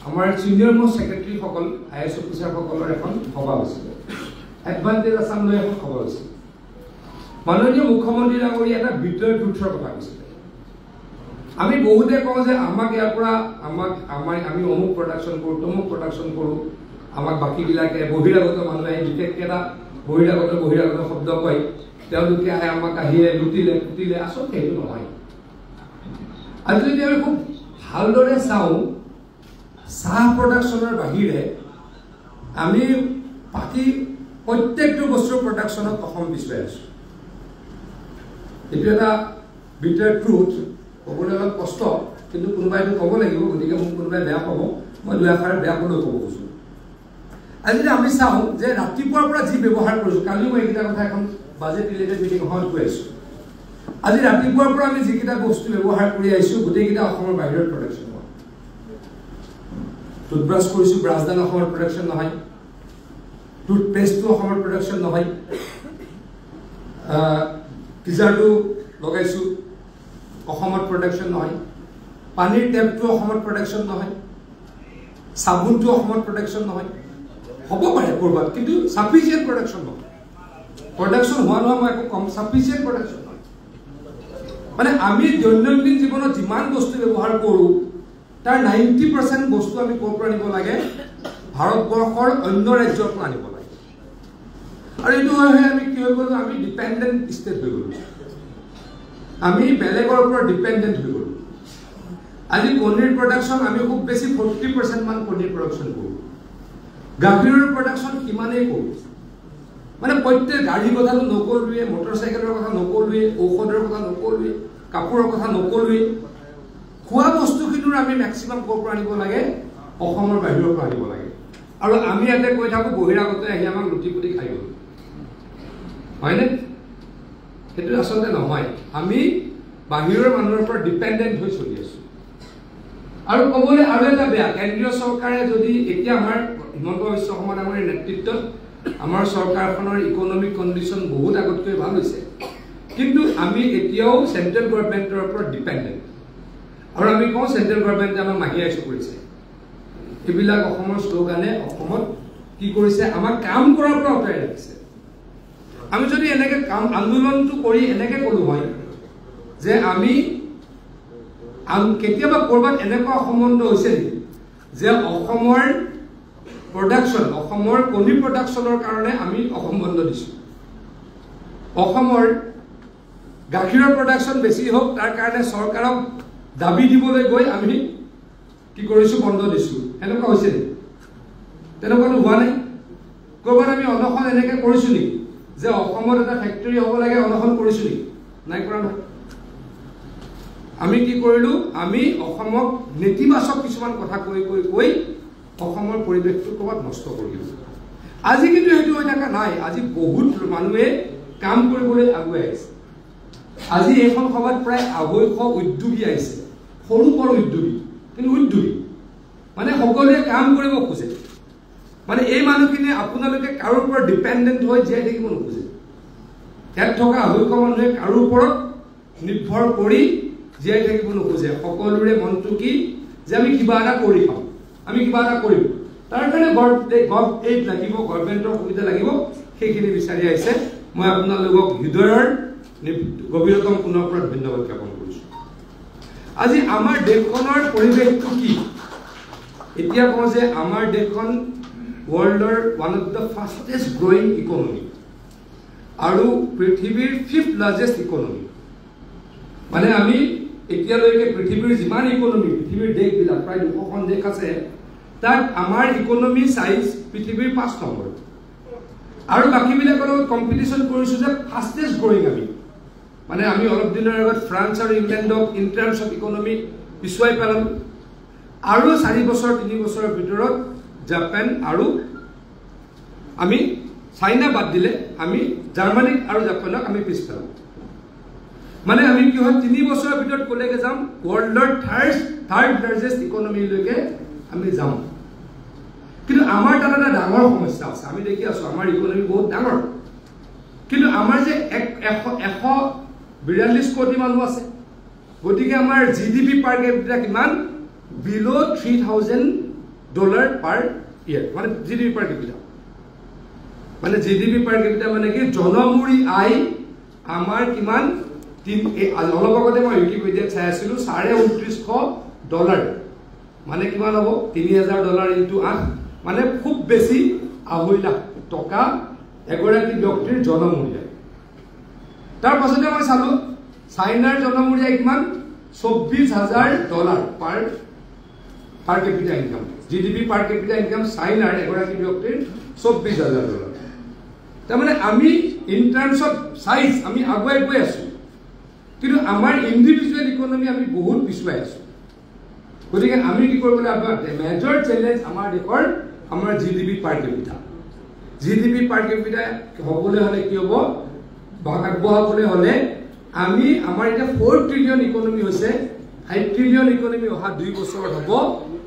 আমাৰ ছিনিয়ৰ মোষ্ট ছেক্ৰেটাৰীসকল IAS অফিচাৰসকলৰ এখন সভা হৈছিল এডভান্টেজ আছাম লৈ এখন সভা হৈছিল মাননীয় মুখ্যমন্ত্ৰী ডাঙৰীয়া এটা বিদ্ৰোহৰ ট্ৰুথৰ কথা কৈছিলে আমি বহুতে কওঁ যে আমাক ইয়াৰ পৰা আমি অমুক প্ৰডাকশ্যন কৰোঁ তমুক প্ৰডাকশ্যন কৰোঁ আমাক বাকীবিলাকে বহিৰাগত মানুহে বিশেষকৈ এটা বহিৰাগত শব্দ কয় তেওঁলোকে আহে আমাক আহিয়ে লুটিলে আচলতে সেইটো নহয় আজি যদি আমি খুব ভালদৰে চাওঁ চাহ প্ৰডাকশ্যনৰ বাহিৰে আমি বাকী প্ৰত্যেকটো বস্তুৰ প্ৰডাকশ্যনত অসম পিছুৱাই আছোঁ এইটো এটা বিটাৰ ট্ৰুথ ক'বলৈ অলপ কষ্ট কিন্তু কোনোবাইতো ক'ব লাগিব গতিকে মোক কোনোবাই বেয়া পাব মই দুই আখৰ বেয়া ক'লেও ক'ব খুজোঁ আজি যদি আমি চাওঁ যে ৰাতিপুৱাৰ পৰা যি ব্যৱহাৰ কৰিছোঁ কালিও মই এইকেইটা কথা এখন বাজেট ৰিলেটেড মিটিং এখনত কৈ আছোঁ আজি ৰাতিপুৱাৰ পৰা আমি যিকেইটা বস্তু ব্যৱহাৰ কৰি আহিছোঁ গোটেইকেইটা অসমৰ বাহিৰৰ প্ৰডাকশ্যন হয় টুথব্ৰাছ কৰিছোঁ ব্ৰাছডাল অসমৰ প্ৰডাকশ্যন নহয় টুথপেষ্টটো অসমৰ প্ৰডাকশ্যন নহয় টিজাৰটো লগাইছোঁ অসমত প্ৰডাকশ্যন নহয় পানীৰ টেপটো অসমত প্ৰডাকশ্যন নহয় চাবোনটো অসমত প্ৰডাকশ্যন নহয় হ'ব পাৰে ক'ৰবাত কিন্তু চাফিচিয়েণ্ট প্ৰডাকশ্যন নহয় প্ৰডাকশ্যন হোৱা নহয় মই একো কম চাফিচিয়েণ্ট প্ৰডাকশ্যন নহয় মানে আমি দৈনন্দিন জীৱনত যিমান বস্তু ব্যৱহাৰ কৰোঁ তাৰ 90% বস্তু আমি ক'ৰ পৰা আনিব লাগে ভাৰতবৰ্ষৰ অন্য ৰাজ্যৰ পৰা আনিব লাগে আৰু এইটো হয় আমি কি হৈ গ'লো আমি ডিপেণ্ডেণ্ট ষ্টেট হৈ গ'লো আমি বেলেগৰ ওপৰত ডিপেণ্ডেণ্ট হৈ গ'লো আজি কণীৰ প্ৰডাকশ্যন আমি খুব বেছি 40% মান কণীৰ প্ৰডাকশ্যন কৰোঁ গাখীৰৰ প্ৰডাকশ্যন সিমানেই কৰোঁ মানে প্ৰত্যেক গাড়ীৰ কথাটো নকলোৱে মটৰচাইকেলৰ কথা নকলোৱে ঔষধৰ কথা নকলোৱে কাপোৰৰ কথা নকলোৱে খোৱা বস্তুখিনিৰ আমি মেক্সিমাম ক'ৰ পৰা আনিব লাগে অসমৰ বাহিৰৰ পৰা আনিব লাগে আৰু আমি ইয়াতে কৈ থাকোঁ বহিৰাগতে আহি আমাক লুটি পুটি খাই গ'ল হয়নে সেইটো আচলতে নহয় আমি বাহিৰৰ মানুহৰ ওপৰত ডিপেণ্ডেণ্ট হৈ চলি আছোঁ আৰু ক'বলৈ আৰু এটা বেয়া কেন্দ্ৰীয় চৰকাৰে যদি এতিয়া আমাৰ হিমন্ত বিশ্ব শৰ্মা ডাঙৰীয়াৰ নেতৃত্বত আমাৰ চৰকাৰখনৰ ইকনমিক কণ্ডিশ্যন বহুত আগতকৈ ভাল হৈছে কিন্তু আমি এতিয়াও চেণ্ট্ৰেল গভৰ্ণমেণ্টৰ ওপৰত ডিপেণ্ডেণ্ট আৰু আমি কওঁ চেণ্ট্ৰেল গভৰ্ণমেণ্টে আমাক মাহিয়া ইছ্যু কৰিছে এইবিলাক অসমৰ শ্লোগানে অসমত কি কৰিছে আমাক কাম কৰাৰ পৰা আঁতৰাই ৰাখিছে আমি যদি এনেকৈ কাম আন্দোলনটো কৰি এনেকৈ ক'লোঁ হয় যে আমি কেতিয়াবা ক'ৰবাত এনেকুৱা সম্বন্ধ হৈছে নেকি যে অসমৰ প্ৰডাকশ্যন অসমৰ কণী প্ৰডাকশ্যনৰ কাৰণে আমি অসম বন্ধ দিছোঁ অসমৰ গাখীৰৰ প্ৰডাকশ্যন বেছি হওক তাৰ কাৰণে চৰকাৰক দাবী দিবলৈ গৈ আমি কি কৰিছোঁ বন্ধ দিছোঁ এনেকুৱা হৈছে নেকি তেনেকুৱাটো হোৱা নাই ক'ৰবাত আমি অনশন এনেকৈ কৰিছোঁ নেকি যে অসমত এটা ফেক্টৰী হ'ব লাগে অনশন কৰিছোঁ নেকি নাই কৰা নহয় আমি কি কৰিলোঁ আমি অসমক নেতিবাচক কিছুমান কথা কৈ অসমৰ পৰিৱেশটো ক'ৰবাত নষ্ট কৰিলোঁ আজি কিন্তু সেইটো হৈ থকা নাই আজি বহুত মানুহে কাম কৰিবলৈ আগুৱাই আহিছে আজি এইখন সভাত প্ৰায় 250 উদ্যোগী আহিছে সৰু বৰ উদ্যোগী কিন্তু উদ্যোগী মানে সকলোৱে কাম কৰিব খোজে মানে এই মানুহখিনিয়ে আপোনালোকে কাৰোৰ ওপৰত ডিপেণ্ডেণ্ট হৈ জীয়াই থাকিব নোখোজে ইয়াত থকা 250 মানুহে কাৰোৰ ওপৰত নিৰ্ভৰ কৰি জীয়াই থাকিব নোখোজে সকলোৰে মনটো কি যে আমি কিবা এটা কৰি খাওঁ আমি কিবা এটা কৰিম তাৰ কাৰণে এইড লাগিব গভৰ্ণমেণ্টৰ সুবিধা লাগিব সেইখিনি বিচাৰি আহিছে মই আপোনালোকক হৃদয়ৰ গভীৰতম পুনৰ পৰা ধন্যবাদ জ্ঞাপন কৰিছোঁ আজি আমাৰ দেশখনৰ পৰিৱেশটো কি এতিয়া কওঁ যে আমাৰ দেশখন ৱৰ্ল্ডৰ one of the fastest growing economy আৰু পৃথিৱীৰ 5th লাৰ্জেষ্ট ইকনমি মানে আমি এতিয়ালৈকে পৃথিৱীৰ যিমান ইকনমি পৃথিৱীৰ দেশবিলাক প্ৰায় 200খন দেশ আছে তাত আমাৰ ইকনমি চাইজ পৃথিৱীৰ 5 নম্বৰ আৰু বাকীবিলাকৰ লগত কম্পিটিশ্যন কৰিছোঁ যে ফাষ্টেষ্ট গ্ৰয়িং আমি মানে আমি অলপ দিনৰ আগত ফ্ৰান্স আৰু ইংলেণ্ডক ইন টাৰ্মছ অফ ইকনমি পিছুৱাই পেলালোঁ আৰু 4 বছৰ 3 বছৰৰ ভিতৰত জাপান আৰু আমি চাইনা বাদ দিলে আমি জাৰ্মানিক আৰু জাপানক আমি পিছ পেলাম মানে আমি কি হয় 3 বছৰৰ ভিতৰত কলেকে যাম ওয়াৰ্ল্ডৰ থাৰ্ড লাৰ্জেস্ট ইকোনমি লৈকে আমি যাম কিন্তু আমাৰ তাত এটা ডাঙৰ সমস্যা আছে আমি দেখি আছো আমাৰ ইকোনমি বহুত ডাঙৰ কিন্তু আমাৰ যে 142 কোটি মানুহ আছে গতিকে আমাৰ জিডিপি পাৰ ক্যাপিটা কিমান বিলো $3,000 পাৰ ইয়াৰ মানে জিডিপি পাৰ ক্যাপিটা মানে জিডিপি পাৰ ক্যাপিটা মানে কি জনমুৰি আয় আমাৰ কিমান অলপ আগতে মই উইকিপিডিয়াত চাই আছিলো $2,900 মানে কিমান হ'ব $3,000 ইনটু 8 মানে খুব বেছি 2.5 লাখ টকা এগৰাকী ব্যক্তিৰ জনমূল্য তাৰ পাছতে মই চালো চাইনাৰ জনমূল্য কিমান $24,000 পাৰ ক্যাপিটা ইনকাম জিডিপি পাৰ ক্যাপিটা ইনকাম চাইনাৰ এগৰাকী ব্যক্তিৰ $24,000 তাৰ মানে আমি ইন টাৰ্মস অফ সাইজ আমি আগুৱাই গৈ আছো কিন্তু আমাৰ ইন্ডিভিজুৱেল ইকোনমি আমি বহুত পিছুৱাই আছো গতিকে আমি কি কৰিব লাগিব মেজৰ চ্যালেঞ্জ আমাৰ দেশৰ আমাৰ জিডিপি পাৰ ক্যাপিটা হ'বলৈ হলে কি হ'ব আগবঢ়াবলৈ হলে আমি আমাৰ এটা 4 ট্ৰিলিয়ন ইকোনমি হৈছে 5 ট্ৰিলিয়ন ইকোনমি অহা 2 বছৰত হ'ব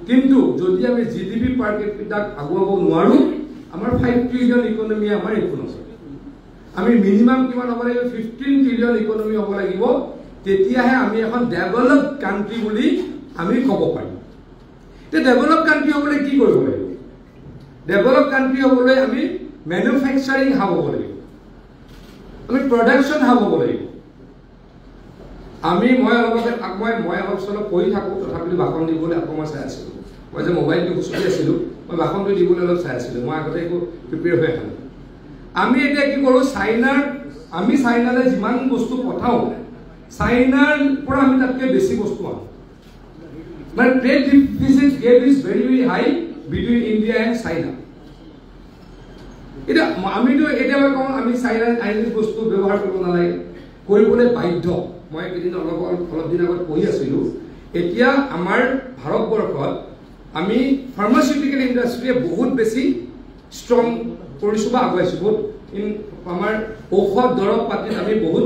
কিন্তু যদি আমি জিডিপি পাৰ ক্যাপিটা আগুৱাব নোৱাৰো আমাৰ 5 ট্ৰিলিয়ন ইকোনমি আমাৰ একো নহয় আমি মিনিমাম কিমান হ'ব লাগিব 15 ট্ৰিলিয়ন ইকোনমি হ'ব লাগিব তেতিয়াহে আমি এখন ডেভেলপড কান্ট্ৰি বুলি আমি ক'ব পাৰিম তে ডেভেলপড কান্ট্ৰি হ'বলৈ কি কৰিব লাগিব ডেভেলপড কান্ট্ৰি হ'বলৈ আমি ম্যানুফ্যাকচাৰিং হাব হ'ব লাগিব আমি প্ৰডাকশন হাব হ'ব লাগিব আমি মই অলপ চলপ পঢ়ি থাকো তথাপি ভাষণ দিবলৈ আকৌ মই চাই আছিলো মই যে মোবাইলটো চলি আছিলো মই ভাষণটো দিবলৈ অলপ চাই আছিলো মই আগতে একো প্ৰিপেয়াৰ হৈ আছিলো আমি এতিয়া কি কৰো আমি চাইনালে যিমান বস্তু পঠাও চাইনাৰ পৰা আমি তাতকৈ বেছি বস্তু আনো মানে trade deficit gap is very very high between India and China এটা আমিতো এতিয়া মই কওঁ আমি চাইনাৰ চাইনিজ বস্তু ব্যৱহাৰ কৰিব নালাগে কৰিবলৈ বাধ্য মই এদিন অলপ দিন আগত পঢ়ি আছিলো এতিয়া আমাৰ ভাৰতবৰ্ষত আমি ফাৰ্মাচিউটিকেল ইণ্ডাষ্ট্ৰীয়ে বহুত বেছি ষ্ট্ৰং কৰিছো বা আগুৱাইছো বহুত আমাৰ ঔষধ দৰৱ পাতিত আমি বহুত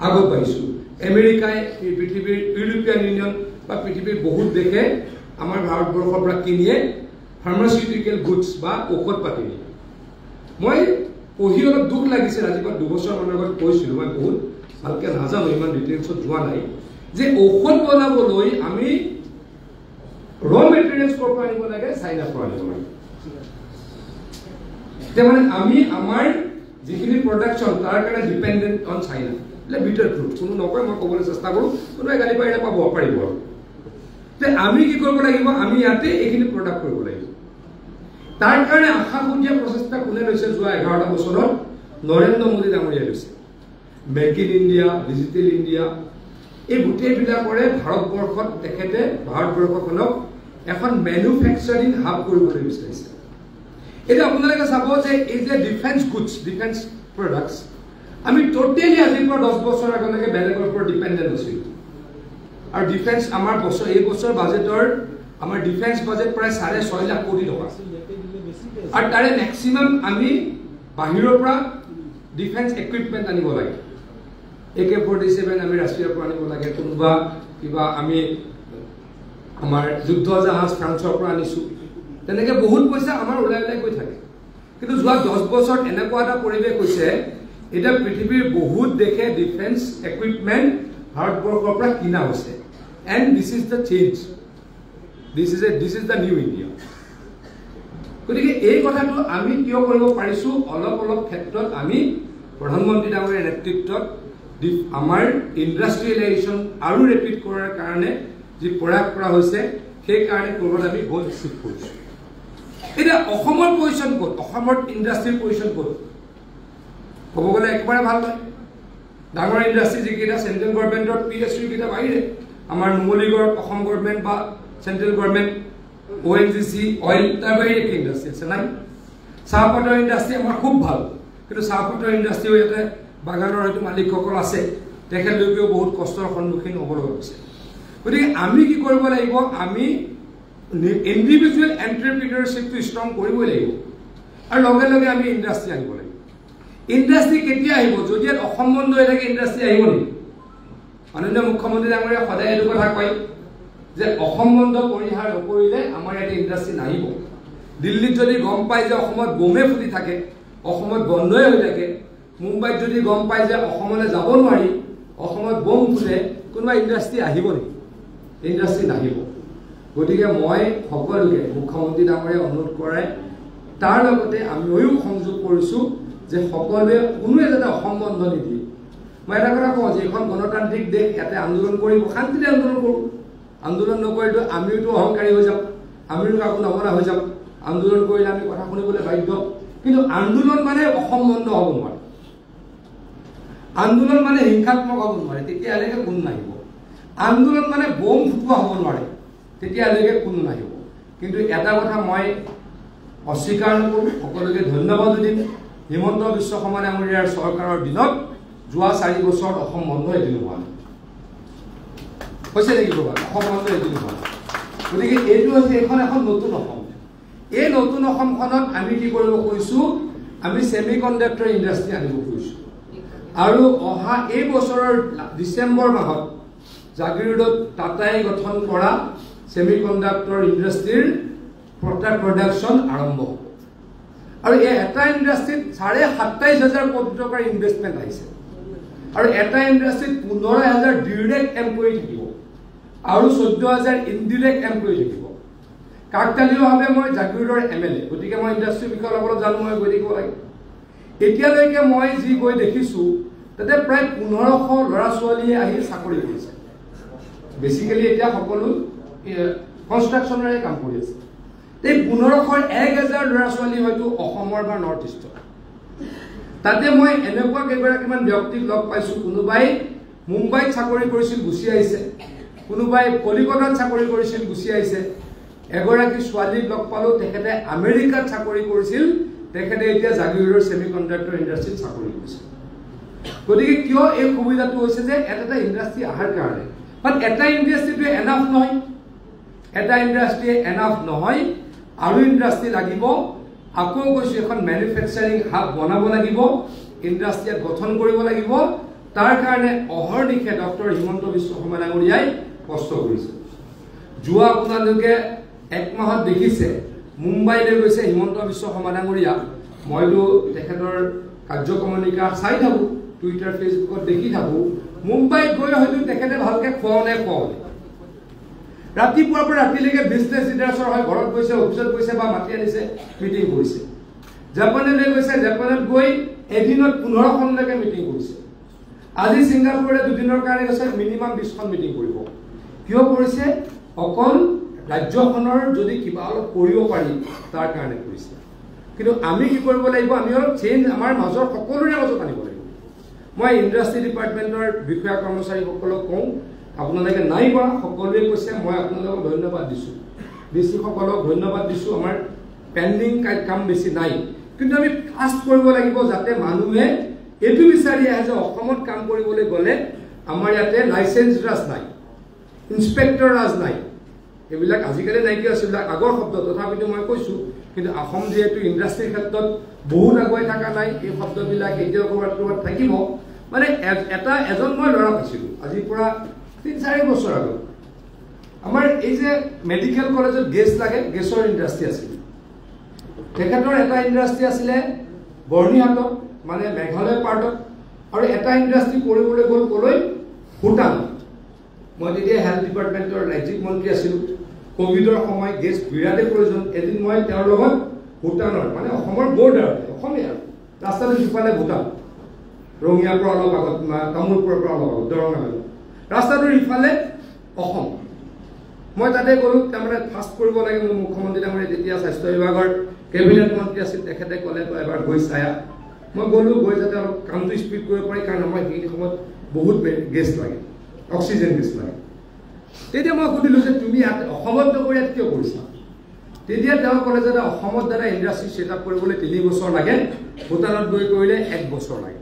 আগত পাইছো আমেৰিকাই পৃথিৱীৰ ইউৰোপিয়ান ইউনিয়ন বা পৃথিৱীৰ বহুত দেশে আমাৰ ভাৰতবৰ্ষৰ পৰা কিনিয়ে ফাৰ্মাচিউটিকেল গুডছ বা ঔষধ পাতি নিয়ে মই পঢ়ি অলপ দুখ লাগিছিল আজি পৰা 2 বছৰ মানৰ আগত কৈছিলো মই বহুত ভালকে নাজানো ইমান ডিটেইলছত যোৱা নাই যে ঔষধ বনাবলৈ আমি ৰ মেটেৰিয়েলছ ক'ৰ পৰা আনিব লাগে চাইনাৰ পৰা আনিব লাগে মানে আমি আমাৰ যিখিনি প্ৰডাকশন তাৰ কাৰণে ডিপেন্ডেন্ট অন চাইনা એટલે বিটাৰ ট্ৰুথ কোনো নকয় মই ক'বলৈ চেষ্টা কৰো কোনোবাই গালি পাৰিলে পাব পাৰিব তে আমি কি কৰিব লাগিব আমি ইয়াতে এইখিনি প্ৰডাক্ট কৰিব লাগিব তাৰ কাৰণে আশাসুন্দীয়া প্ৰচেষ্টা কোনে লৈছে যোৱা 11টা বছৰত নৰেন্দ্ৰ মোদী ডাঙৰীয়া লৈছে make in India digital India এই গোটেইবিলাকৰে ভাৰতবৰ্ষত তেখেতে ভাৰতবৰ্ষখনক এখন মেনুফেকচাৰিং হাব কৰিবলৈ বিচাৰিছে এটা আপোনালোকে চাব যে এই যে ডিফেন্স গুডছ ডিফেন্স প্ৰডাক্টছ আমি টোটেলি আজিৰ পৰা 10 বছৰ আগলৈকে বেলেগৰ ওপৰত ডিপেন্ডেন্ট আছিলো আৰু ডিফেন্স আমাৰ এই বছৰ বাজেটৰ আমাৰ ডিফেন্স বাজেট প্ৰায় 6.5 লাখ কোটি টকা আৰু তাৰে ম্যাক্সিমাম আমি বাহিৰৰ পৰা ডিফেন্স ইকুইপমেন্ট আনিব লাগে AK-47 আমি ৰাছিয়াৰ পৰা আনিব লাগে কোনোবা কিবা আমি আমাৰ যুদ্ধ জাহাজ ফ্ৰান্সৰ পৰা আনিছো তেনেকে বহুত পইচা আমাৰ ওলাই গৈ থাকে কিন্তু যোৱা 10 বছৰ এনেকুৱা এটা পৰিৱেশ হৈছে এটা পৃথিৱীৰ বহুত দেশে ডিফেন্স ইকুইপমেন্ট ভাৰতবৰ্ষৰ পৰা কিনা হৈছে and this is the change this is the new India গতিকে এই কথাটো আমি কিয় কৰিব পাৰিছো অলপ ক্ষেত্ৰত আমি প্ৰধানমন্ত্ৰী ডাঙৰীয়াৰ নেতৃত্বত আমাৰ ইণ্ডাষ্ট্ৰিয়েলাইজেশ্যন আৰু ৰেপিড কৰাৰ কাৰণে যি প্ৰয়াস কৰা হৈছে সেই কাৰণে কৰবাত আমি বহুত চিফ কৰিছো এটা অসমৰ পজিশন ক'ত অসমৰ ইণ্ডাষ্ট্ৰিৰ পজিশন ক'ত ক'ব গ'লে একেবাৰে ভাল নহয় ডাঙৰ ইণ্ডাষ্ট্ৰি যিকেইটা চেন্ট্ৰেল গভৰ্ণমেণ্টৰ PSU কেইটা বাহিৰে আমাৰ নুমলীগড় অসম গভৰ্ণমেণ্ট বা চেন্ট্ৰেল গভৰ্ণমেণ্ট ONGC অইল তাৰ বাহিৰে কি ইণ্ডাষ্ট্ৰি আছে নাই চাহপাতৰ ইণ্ডাষ্ট্ৰি আমাৰ খুব ভাল কিন্তু চাহপাতৰ ইণ্ডাষ্ট্ৰিও ইয়াতে বাগানৰ হয়তো মালিকসকল আছে তেখেতলোকেও বহুত কষ্টৰ সন্মুখীন হ'ব লগা হৈছে গতিকে আমি কি কৰিব লাগিব আমি ইণ্ডিভিজুৱেল এণ্টাৰপ্ৰিনাৰশ্বিপটো ষ্ট্ৰং কৰিবই লাগিব আৰু লগে আমি ইণ্ডাষ্ট্ৰি আনিব লাগিব ইণ্ডাষ্ট্ৰি কেতিয়া আহিব যদি অসম বন্ধ হৈ থাকে ইণ্ডাষ্ট্ৰি আহিব নেকি মাননীয় মুখ্যমন্ত্ৰী ডাঙৰীয়াই সদায় এইটো কথা কয় যে অসম বন্ধ পৰিহাৰ নকৰিলে আমাৰ ইয়াতে ইণ্ডাষ্ট্ৰী নাহিব। দিল্লীত যদি গম পায় যে অসমত বোমে ফুটি থাকে, অসমত বন্ধই হৈ থাকে, মুম্বাইত যদি গম পায় যে অসমলৈ যাব নোৱাৰি, অসমত বোম ফুটে, কোনোবা ইণ্ডাষ্ট্ৰী আহিব নেকি? ইণ্ডাষ্ট্ৰী নাহিব। গতিকে মই সকলোকে মুখ্যমন্ত্ৰী ডাঙৰীয়াই অনুৰোধ কৰে, তাৰ লগতে আমিও সংযোগ কৰিছোঁ যে সকলোৱে কোনোৱে যাতে অসম বন্ধ নিদিয়ে। মই এটা কথা কওঁ যে এইখন গণতান্ত্ৰিক দেশ, ইয়াতে আন্দোলন কৰিব, শান্তিৰে আন্দোলন কৰোঁ। আন্দোলন নকৰিলে আমিওতো অহংকাৰী হৈ যাম, আমিও কাকো নমনা হৈ যাম। আন্দোলন কৰিলে আমি কথা শুনিবলৈ বাধ্য। কিন্তু আন্দোলন মানে অসম বন্ধ হ'ব নোৱাৰে, আন্দোলন মানে হিংসাত্মক হ'ব নোৱাৰে, তেতিয়ালৈকে কোনো নাহিব। আন্দোলন মানে বোম ফুটোৱা হ'ব নোৱাৰে, তেতিয়ালৈকে কোনো নাহিব। কিন্তু এটা কথা মই অস্বীকাৰ নকৰোঁ, সকলোকে ধন্যবাদ দিম। হিমন্ত বিশ্ব শৰ্মা ডাঙৰীয়াৰ চৰকাৰৰ দিনত যোৱা 4 বছৰত অসম বন্ধ এদিনো হোৱা নাই, হৈছে নেকি ক'ৰবাত? অসম বন্ধ এদিনো হোৱা নাই। গতিকে এইটো হৈছে এইখন এখন নতুন অসম। এই নতুন অসমখনত আমি কি কৰিব খুজিছোঁ? আমি ছেমি কণ্ডাক্টৰ ইণ্ডাষ্ট্ৰী আনিব খুজিছোঁ। আৰু অহা এই বছৰৰ ডিচেম্বৰ মাহত জাগিৰোডত টাটাই গঠন কৰা ছেমি কণ্ডাক্টৰ ইণ্ডাষ্ট্ৰীৰ প্ৰডাকশ্যন আৰম্ভ হ'ব। আৰু এই এটা ইণ্ডাষ্ট্ৰীত 27,500 কোটি টকাৰ ইনভেষ্টমেণ্ট আহিছে। আৰু এটা ইণ্ডাষ্ট্ৰীত 15,000 ডিৰেক্ট এমপ্লয়ী থাকিব আৰু 14,000 ইনডিৰেক্ট এমপ্লয়ী থাকিব। কাকতালীয়ভাৱে মই জাগিৰোডৰ MLA, গতিকে মই ইণ্ডাষ্ট্ৰীৰ বিষয়ে অলপ জানো, মই গৈ থাকিব লাগে। এতিয়ালৈকে মই যি গৈ দেখিছোঁ তাতে প্ৰায় 1500 ল'ৰা ছোৱালীয়ে আহি চাকৰি কৰিছে। বেচিকেলি এতিয়া সকলো কনষ্ট্ৰাকশ্যনৰে কাম কৰি আছে। এই 1500 1000 ল'ৰা ছোৱালী হয়তো অসমৰ বা নৰ্থ ইষ্টৰ। তাতে মই এনেকুৱা কেইগৰাকীমান ব্যক্তিক লগ পাইছোঁ, কোনোবাই মুম্বাইত চাকৰি কৰিছিল গুচি আহিছে, কোনোবাই কলিকতাত চাকৰি কৰিছিল গুচি আহিছে। এগৰাকী ছোৱালীক লগ পালোঁ, তেখেতে আমেৰিকাত চাকৰি কৰিছিল, তেখেতে এতিয়া জাগিৰোডৰ ছেমি কণ্ডাক্টৰ ইণ্ডাষ্ট্ৰীত চাকৰি কৰিছে। গতিকে কিয় এই সুবিধাটো হৈছে যে এটা ইণ্ডাষ্ট্ৰী অহাৰ কাৰণে। বাট এটা ইণ্ডাষ্ট্ৰীটোৱে এনাফ নহয়, এটা ইণ্ডাষ্ট্ৰীয়ে এনাফ নহয়, আৰু ইণ্ডাষ্ট্ৰী লাগিব। আকৌ কৈছোঁ এখন মেনুফেকচাৰিং হাব বনাব লাগিব, ইণ্ডাষ্ট্ৰী গঠন কৰিব লাগিব। তাৰ কাৰণে অহৰ্নিশে ডক্টৰ হিমন্ত বিশ্ব শৰ্মা ডাঙৰীয়াই কষ্ট কৰিছে। যোৱা আপোনালোকে 1 মাহত দেখিছে মুম্বাইলৈ গৈছে হিমন্ত বিশ্ব শৰ্মা ডাঙৰীয়া। মইতো তেখেতৰ কাৰ্যক্ৰমণিকা চাই থাকোঁ, টুইটাৰ ফেচবুকত দেখি থাকোঁ। মুম্বাইত গৈ হয়তো তেখেতে ভালকৈ খোৱাও নাই। ৰাতিপুৱাৰ পৰা ৰাতিলৈকে বিজনেছ লিডাৰ্ছৰ হয় ঘৰত গৈছে, অফিচত গৈছে বা মাতি আনিছে, মিটিং কৰিছে। জাপানলৈ গৈছে, জাপানত গৈ এদিনত 15খনলৈকে মিটিং কৰিছে। আজি ছিংগাপুৰলৈ 2 দিনৰ কাৰণে গৈছে, মিনিমাম 20খন মিটিং কৰিব। কিয় কৰিছে? অকল ৰাজ্যখনৰ যদি কিবা অলপ কৰিব পাৰি তাৰ কাৰণে কৰিছে। কিন্তু আমি কি কৰিব লাগিব? আমি অলপ চেঞ্জ আমাৰ মাজৰ সকলোৰে মাজত আনিব লাগিব। মই ইণ্ডাষ্ট্ৰী ডিপাৰ্টমেণ্টৰ বিষয়া কৰ্মচাৰীসকলক কওঁ, আপোনালোকে নাই কৰা, সকলোৱে কৈছে, মই আপোনালোকক ধন্যবাদ দিছোঁ, ডিচিসকলক ধন্যবাদ দিছোঁ। আমাৰ পেণ্ডিং কাম বেছি নাই, কিন্তু আমি ফাষ্ট কৰিব লাগিব যাতে মানুহে এইটো বিচাৰি আহে যে অসমত কাম কৰিবলৈ গ'লে আমাৰ ইয়াতে লাইচেঞ্চ ৰাজ নাই, ইনস্পেক্টৰ ৰাজ নাই। এইবিলাক আজিকালি নাইকিয়া হৈছে, এইবিলাক আগৰ শব্দ, তথাপিতো মই কৈছোঁ। কিন্তু অসম যিহেতু ইণ্ডাষ্ট্ৰীৰ ক্ষেত্ৰত বহুত আগুৱাই থকা নাই, এই শব্দবিলাক এতিয়াও ক'ৰবাত ক'ৰবাত থাকিব। মানে এজন মই ল'ৰা পাইছিলোঁ আজিৰ পৰা 3-4 বছৰ আগত। আমাৰ এই যে মেডিকেল কলেজত গেছ লাগে, গেছৰ ইণ্ডাষ্ট্ৰী আছিল। তেখেতৰ এটা ইণ্ডাষ্ট্ৰী আছিলে বৰ্ণিহাটত, মানে মেঘালয় পাৰ্টত, আৰু এটা ইণ্ডাষ্ট্ৰী কৰিবলৈ গ'ল ক'লৈ? ভূটানত। মই তেতিয়া হেল্থ ডিপাৰ্টমেণ্টৰ ৰাজ্যিক মন্ত্ৰী আছিলোঁ। কোভিডৰ সময় গেছ বিৰাটেই প্ৰয়োজন। এদিন মই তেওঁৰ লগত ভূটানৰ, মানে অসমৰ বৰ্ডাৰতে, অসমীয়া ৰাস্তাটো সিফালে ভূটান, ৰঙিয়াৰ পৰা অলপ আগত, তামোলপুৰৰ পৰা অলপ আগত, দৰঙালৈ ৰাস্তাটোৰ ইফালে অসম। মই তাতে গ'লোঁ, তাৰমানে ফাষ্ট কৰিব লাগে। মোৰ মুখ্যমন্ত্ৰী ডাঙৰীয়া তেতিয়া স্বাস্থ্য বিভাগৰ কেবিনেট মন্ত্ৰী আছিল, তেখেতে ক'লে তই এবাৰ গৈ চায়া। মই গ'লোঁ, গৈ যাতে অলপ কামটো স্পীড কৰিব পাৰি, কাৰণ আমাৰ সেইখিনি সময়ত বহুত গেছ লাগে, অক্সিজেন গেছ লাগে। তেতিয়া মই সুধিলোঁ যে তুমি ইয়াত অসমত নকৰি ইয়াত কিয় কৰিছা? তেতিয়া তেওঁ ক'লে যে অসমত দ্বাৰা ইণ্ডাষ্ট্ৰী ছেট আপ কৰিবলৈ 3 বছৰ লাগে, ভূটানত গৈ কৰিলে 1 বছৰ লাগে।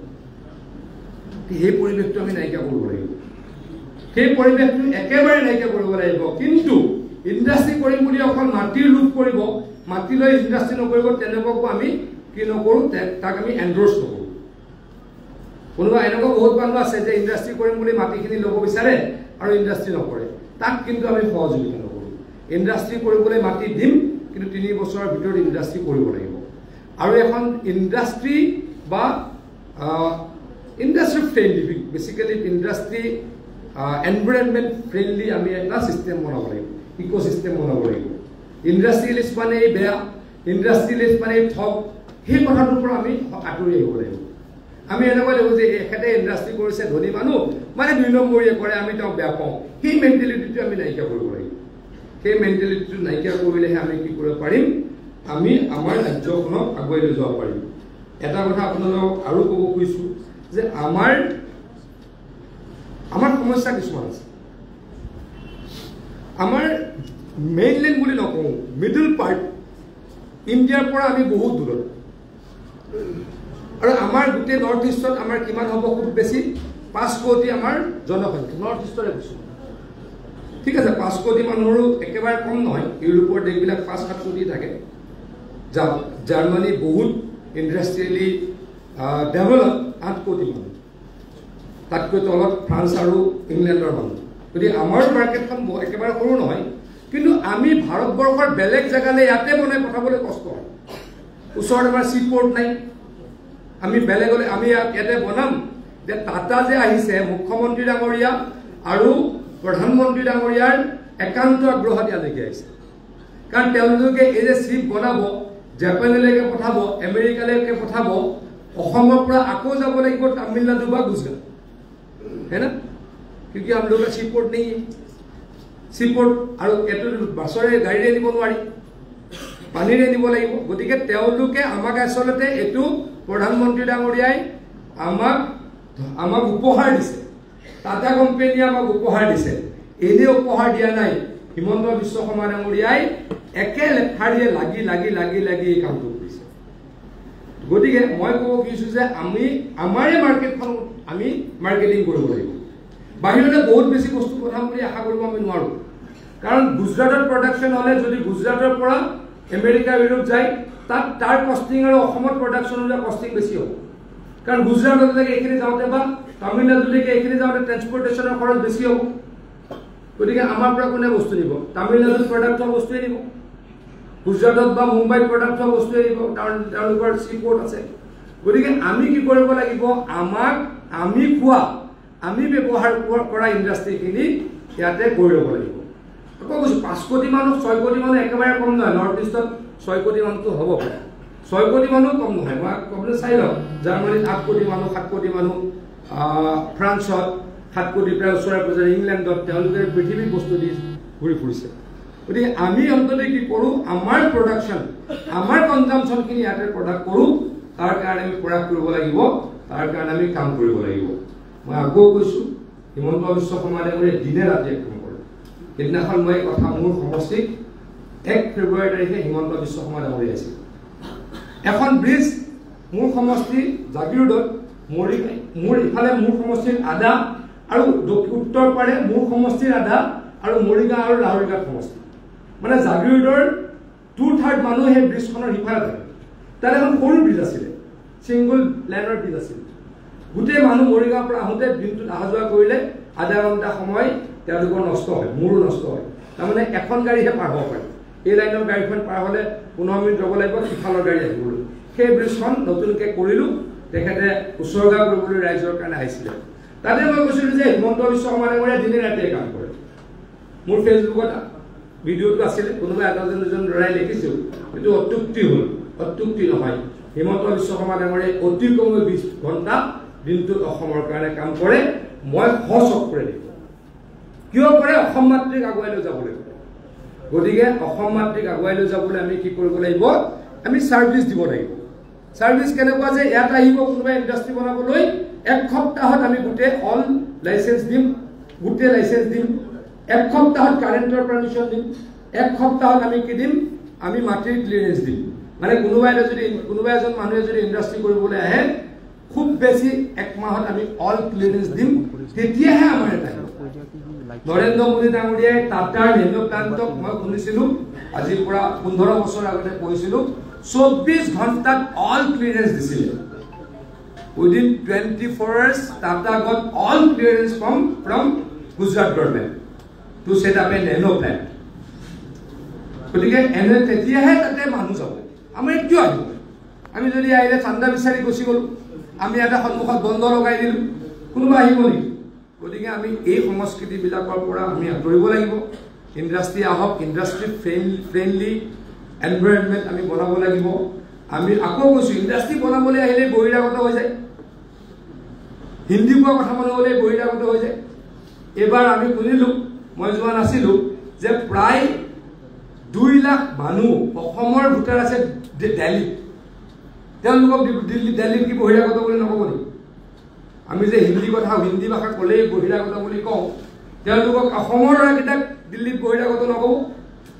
সেই পৰিৱেশটো আমি নাইকিয়া কৰিব লাগিব, সেই পৰিৱেশটো একেবাৰে নাইকিয়া কৰিব লাগিব। কিন্তু ইণ্ডাষ্ট্ৰী কৰিম বুলি অকল মাটিৰ লোভ কৰিব, মাটি লৈ ইণ্ডাষ্ট্ৰী নকৰিব, তেনেকুৱাকো আমি কি নকৰোঁ, তাক আমি এণ্ডৰ্ছ নকৰোঁ। কোনোবা এনেকুৱা বহুত মানুহ আছে যে ইণ্ডাষ্ট্ৰি কৰিম বুলি মাটিখিনি ল'ব বিচাৰে আৰু ইণ্ডাষ্ট্ৰি নকৰে, তাক কিন্তু আমি সহযোগিতা নকৰোঁ। ইণ্ডাষ্ট্ৰি কৰিবলৈ মাটি দিম, কিন্তু 3 বছৰৰ ভিতৰত ইণ্ডাষ্ট্ৰি কৰিব লাগিব। আৰু এখন ইণ্ডাষ্ট্ৰি বা industry friendly, basically industry environment friendly আমি এটা ছিষ্টেম বনাব লাগিব, ইক'ছিষ্টেম বনাব লাগিব। ইণ্ডাষ্ট্ৰিয়েলিষ্ট মানে বেয়া, ইণ্ডাষ্ট্ৰিয়েলিষ্ট মানে ঠগ, সেই কথাটোৰ পৰা আমি আঁতৰি আহিব লাগিব। আমি এনেকুৱা লাগিব যে এখেতে ইণ্ডাষ্ট্ৰি কৰিছে, ধনী মানুহ মানে 2 নম্বৰীয়ে কৰে, আমি তেওঁক বেয়া পাওঁ, সেই মেণ্টেলিটিটো আমি নাইকিয়া কৰিব লাগিব। সেই মেণ্টেলিটিটো নাইকিয়া কৰিলেহে আমি কি কৰিব পাৰিম, আমি আমাৰ ৰাজ্যখনক আগুৱাই লৈ যাব পাৰিম। এটা কথা আপোনালোকক আৰু ক'ব খুজিছোঁ যে আমাৰ সমস্যা কিছুমান আছে। আমাৰ মেইনলেণ্ড বুলি নকওঁ, মিডল পাৰ্ট ইণ্ডিয়াৰ পৰা আমি বহুত দূৰত। আৰু আমাৰ গোটেই নৰ্থ ইষ্টত আমাৰ কিমান হ'ব, খুব বেছি 5 কোটি আমাৰ জনসংখ্যা, নৰ্থ ইষ্টৰে কৈছোঁ। ঠিক আছে, 5 কোটি মানুহৰো একেবাৰে কম নহয়। ইউৰোপৰ দেশবিলাক 5-7 কোটি থাকে। জাৰ্মানী বহুত ইণ্ডাষ্ট্ৰিয়েলি ডেভেলপ, 8 কোটি মানুহ। তাতকৈ তলত ফ্ৰান্স আৰু ইংলেণ্ডৰ মানুহ। গতিকে আমাৰ মাৰ্কেটখন একেবাৰে সৰু নহয়, কিন্তু আমি ভাৰতবৰ্ষৰ বেলেগ জেগালৈ ইয়াতে বনাই পঠাবলৈ কষ্ট হয়। ওচৰত আমাৰ চি পৰ্ট নাই, আমি বেলেগলৈ আমি ইয়াতে বনাম। যে টাটা যে আহিছে, মুখ্যমন্ত্ৰী ডাঙৰীয়া আৰু প্ৰধানমন্ত্ৰী ডাঙৰীয়াৰ একান্ত আগ্ৰহত ইয়ালৈকে আহিছে। কাৰণ তেওঁলোকে এই যে চিপ বনাব, জাপানলৈকে পঠাব, আমেৰিকালৈকে পঠাব, অসমৰ পৰা আকৌ যাব লাগিব তামিলনাডু বা গুজৰাট, है ना? क्योंकि हम लोग का सी पोर्ट नहीं है। सी पोर्ट और बासरे गाड़ीरे निब नोवारी, पानीरे निब लागिब। गतिके तेओलोके आमाक आसलते एतु प्रधानमंत्री डांगरियाय आमाक उपहार दिसे, टाटा कोम्पानीये आमाक उपहार दिसे। एने उपहार दिया नाई, हिमंत विश्व शर्मा डांगरियाय एके लेखारिये লাগি এই কামটো কৰিছে। গতিকে মই ক'ব খুজিছোঁ যে আমি আমাৰে মাৰ্কেটখন আমি মাৰ্কেটিং কৰিব লাগিব। বাহিৰতে বহুত বেছি বস্তু পঠাম বুলি আশা কৰিব আমি নোৱাৰোঁ। কাৰণ গুজৰাটত প্ৰডাকশ্যন হ'লে যদি গুজৰাটৰ পৰা আমেৰিকা ইউৰোপ যায়, তাত তাৰ কষ্টিং আৰু অসমত প্ৰডাকশ্যন হ'লে কষ্টিং বেছি হ'ব। কাৰণ গুজৰাটলৈকে এইখিনি যাওঁতে বা তামিলনাডুলৈকে এইখিনি যাওঁতে ট্ৰেন্সপৰ্টেশ্যনৰ খৰচ বেছি হ'ব। গতিকে আমাৰ পৰা কোনে বস্তু নিব? তামিলনাডুত প্ৰডাক্ট হোৱা বস্তুৱে নিব, গুজৰাটত বা মুম্বাইত প্ৰডাক্ট হোৱা বস্তুৱে নিব, কাৰণ তেওঁলোকৰ চি পৰ্ট আছে। গতিকে আমি কি কৰিব লাগিব, আমি খোৱা, আমি ব্যৱহাৰ কৰা ইণ্ডাষ্ট্ৰিখিনি ইয়াতে কৰি ল'ব লাগিব। আকৌ কৈছোঁ 5 কোটি মানুহ, 6 কোটি মানুহ একেবাৰে কম নহয়। নৰ্থ ইষ্টত 6 কোটি মানুহটো হ'ব পাৰে, 6 কোটি মানুহ কম নহয়। মই ক'বলৈ চাই লওক, জাৰ্মানীত 8 কোটি মানুহ, 7 কোটি মানুহ, ফ্ৰান্সত 7 কোটি প্ৰায় ওচৰে পাজৰে, ইংলেণ্ডত তেওঁলোকে পৃথিৱীৰ বস্তু দি ঘূৰি ফুৰিছে। গতিকে আমি অন্তত কি কৰোঁ, আমাৰ প্ৰডাকশ্যন, আমাৰ কনজামশ্যনখিনি ইয়াতে প্ৰডাক্ট কৰোঁ। তাৰ কাৰণে আমি প্ৰয়াস কৰিব লাগিব, তাৰ কাৰণে আমি কাম কৰিব লাগিব। মই আকৌ কৈছোঁ, হিমন্ত বিশ্ব শৰ্মা ডাঙৰীয়াই দিনে ৰাতিয়ে কাম কৰে। সেইদিনাখন মই কথা মোৰ সমষ্টিত 1 ফেব্ৰুৱাৰী তাৰিখে হিমন্ত বিশ্ব শৰ্মা ডাঙৰীয়া আছিল। এখন ব্ৰিজ মোৰ সমষ্টি জাগিৰোডত, মোৰ ইফালে মোৰ সমষ্টিৰ আধা আৰু উত্তৰ পাৰে মোৰ সমষ্টিৰ আধা আৰু মৰিগাঁও আৰু লাহৰীঘাট সমষ্টি, মানে জাগিৰোডৰ 2/3 মানুহ সেই ব্ৰিজখনৰ সিফালে থাকে। তাত এখন সৰু ব্ৰিজ আছিলে, ছিংগল লেনৰ ব্ৰিজ আছিল। গোটেই মানুহ মৰিগাঁৱৰ পৰা আহোঁতে দিনটোত অহা যোৱা কৰিলে আধা ঘণ্টা সময় তেওঁলোকৰ নষ্ট হয়, মোৰো নষ্ট হয়। তাৰমানে এখন গাড়ীহে পাৰ হ'ব পাৰে, এই লাইনৰ গাড়ীখন পাৰ হ'লে 15 মিনিট ৰ'ব লাগিব সিফালৰ গাড়ী আহিবলৈ। সেই ব্ৰিজখন নতুনকৈ কৰিলোঁ, তেখেতে উচৰ্গা কৰিবলৈ ৰাইজৰ কাৰণে আহিছিলে। তাতে মই কৈছিলোঁ যে হিমন্ত বিশ্ব শৰ্মা ডাঙৰীয়াই দিনে ৰাতিয়ে কাম কৰে। মোৰ ফেচবুকত ভিডিঅ'টো আছিলে, কোনোবা 1-2জন ল'ৰাই লিখিছিল, এইটো অত্যুক্তি হ'ল। অত্যুক্তি নহয়, হিমন্ত বিশ্ব শৰ্মা ডাঙৰীয়াই অতি কমেও 20 ঘণ্টা দিনটোত অসমৰ কাৰণে কাম কৰে। মই সচকৰে দেখোঁ কিয় কৰে, অসম মাতৃক আগুৱাই লৈ যাবলৈ। গতিকে অসম মাতৃক আগুৱাই লৈ যাবলৈ আমি কি কৰিব লাগিব, আমি ছাৰ্ভিচ দিব লাগিব। ছাৰ্ভিচ কেনেকুৱা যে ইয়াত আহিব কোনোবাই ইণ্ডাষ্ট্ৰি বনাবলৈ, 1 সপ্তাহত আমি গোটেই অল লাইচেঞ্চ দিম, গোটেই লাইচেঞ্চ দিম। 1 সপ্তাহত কাৰেণ্টৰ পাৰ্মিশ্যন দিম। 1 সপ্তাহত আমি কি দিম, আমি মাটিৰ ক্লিয়াৰেঞ্চ দিম। মানে কোনোবা এজন মানুহে যদি ইণ্ডাষ্ট্ৰি কৰিবলৈ আহে, খুব বেছি 1 মাহত আমি অল ক্লিয়াৰেঞ্চ দিম, তেতিয়াহে আমাৰ এটা নৰেন্দ্ৰ মোদী ডাঙৰীয়াই টাটাৰ নেনো প্লাণ্টক মই শুনিছিলোঁ আজিৰ পৰা 15 বছৰ আগতে কৈছিলোঁ 24 ঘণ্টাত অল ক্লিয়াৰেঞ্চ দিছিলে। within 24 hours Tata got all clearance from Gujarat government to set up a nano plant. গতিকে এনে তেতিয়াহে তাতে মানুহ যাব আমি কিয় আহিব আমি যদি আহিলে ঠাণ্ডা বিচাৰি গুচি গ'লো আমি এটা সন্মুখত বন্ধ লগাই দিলোঁ কোনোবা আহিব নেকি গতিকে আমি এই সংস্কৃতিবিলাকৰ পৰা আমি আঁতৰিব লাগিব ইণ্ডাষ্ট্ৰি আহক ইণ্ডাষ্ট্ৰি ফ্ৰেণ্ডলি এনভাইৰনমেণ্ট আমি বনাব লাগিব আমি আকৌ কৈছোঁ ইণ্ডাষ্ট্ৰি বনাবলৈ আহিলে বহিৰাগত হৈ যায় হিন্দী কোৱা কথা বনাবলৈ বহিৰাগত হৈ যায় এবাৰ আমি শুনিলোঁ মই যোৱা নাছিলোঁ যে প্ৰায় 2 লাখ মানুহ অসমৰ ভোটাৰ আছে দিল্লীত তেওঁলোকক দিল্লীত কি বহিৰাগত বুলি নক'ব নেকি আমি যে হিন্দী কথা হিন্দী ভাষা ক'লেই বহিৰাগত বুলি কওঁ তেওঁলোকক অসমৰ ল'ৰাকেইটাক দিল্লীত বহিৰাগত নক'ব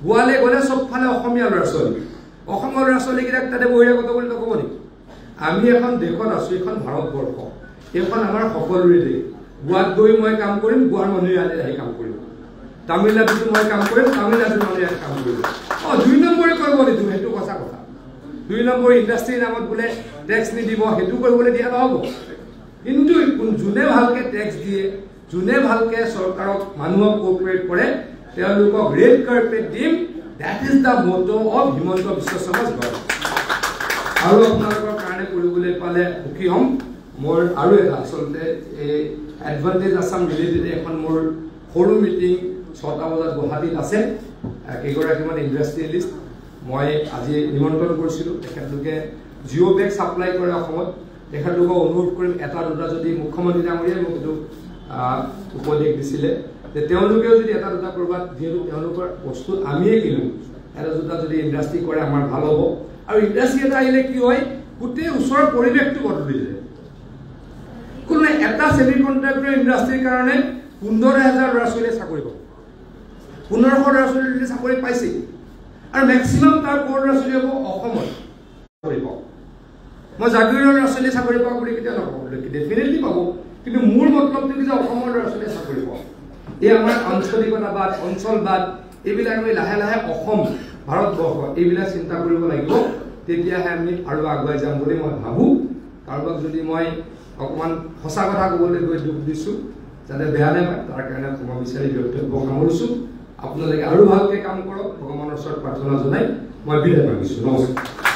গোৱালৈ গ'লে চবফালে অসমীয়া ল'ৰা ছোৱালী অসমৰ ল'ৰা ছোৱালীকেইটাক তাতে বহিৰাগত বুলি নক'ব নেকি আমি এখন দেশত আছোঁ এখন ভাৰতবৰ্ষ এইখন আমাৰ সকলোৰে দেশ গোৱাত গৈ মই কাম কৰিম গোৱাৰ মানুহে আহি কাম কৰিব তামিলনাডুত মই কাম কৰিম তামিলনাডুৰ মানুহে আহি কাম কৰিব 2 নম্বৰে কৰিব নিদিওঁ সেইটো সঁচা কথা 2 নম্বৰ ইণ্ডাষ্ট্ৰীৰ নামত বোলে টেক্স নিদিব সেইটো কৰিবলৈ দিয়া নহ'ব কিন্তু যোনে ভালকে টেক্স দিয়ে যোনে ভালকে চৰকাৰক মানুহক কোঅপাৰেট কৰে তেওঁলোকক ৰেড কাৰ্পেট দিম that is the motto of Himanta Biswa Sarma government আৰু আপোনালোকৰ কাৰণে কৰিবলৈ পালে সুখী হ'ম মোৰ আৰু এটা আচলতে এই এডভান্টেজ আছাম ৰিলেটেড এখন মোৰ সৰু মিটিং 6টা বজাত গুৱাহাটীত আছে কেইগৰাকীমান ইণ্ডাষ্ট্ৰিয়েলিষ্ট মই আজি নিমন্ত্ৰণ কৰিছিলোঁ তেখেতলোকে জিঅ' বেগ ছাপ্লাই কৰে অসমত তেখেতলোকক অনুৰোধ কৰিম এটা দুটা যদি মুখ্যমন্ত্ৰী ডাঙৰীয়াই মোক এইটো উপদেশ দিছিলে যে তেওঁলোকেও যদি এটা দুটা ক'ৰবাত যিহেতু তেওঁলোকৰ বস্তু আমিয়ে কিনো এটা দুটা যদি ইণ্ডাষ্ট্ৰি কৰে আমাৰ ভাল হ'ব আৰু ইণ্ডাষ্ট্ৰি এটা আহিলে কি হয় গোটেই ওচৰৰ পৰিৱেশটো বদলি যায় কোনো এটা ছেমি কণ্ডাক্টৰ ইণ্ডাষ্ট্ৰিৰ কাৰণে 15,000 ল'ৰা ছোৱালীয়ে চাকৰি পাব 1500 ল'ৰা ছোৱালীয়ে চাকৰি পাইছে আৰু মেক্সিমাম তাৰ কৰ ল'ৰা ছোৱালী হ'ব অসমত চাকৰি পাব মই জাগিৰৰ ল'ৰা ছোৱালীয়ে চাকৰি পাব বুলি কেতিয়া নকওঁ ডেফিনেটলি পাব কিন্তু মোৰ মতলবটো কি যে অসমৰ ল'ৰা ছোৱালীয়ে চাকৰি পাব এই আমাৰ আঞ্চলিকতাবাদ অঞ্চলবাদ এইবিলাক আমি লাহে লাহে অসম ভাৰতবৰ্ষ এইবিলাক চিন্তা কৰিব লাগিব তেতিয়াহে আমি আৰু আগুৱাই যাম বুলি মই ভাবোঁ কাৰোবাক যদি মই অকণমান সঁচা কথা ক'বলৈ গৈ দুখ দিছোঁ যাতে বেয়া নাপায় তাৰ কাৰণে ক্ষমা বিচাৰি বক্তব্য সামৰিছোঁ আপোনালোকে আৰু ভালকৈ কাম কৰক ভগৱানৰ ওচৰত প্ৰাৰ্থনা জনাই মই বিদায় মাগিছোঁ নমস্কাৰ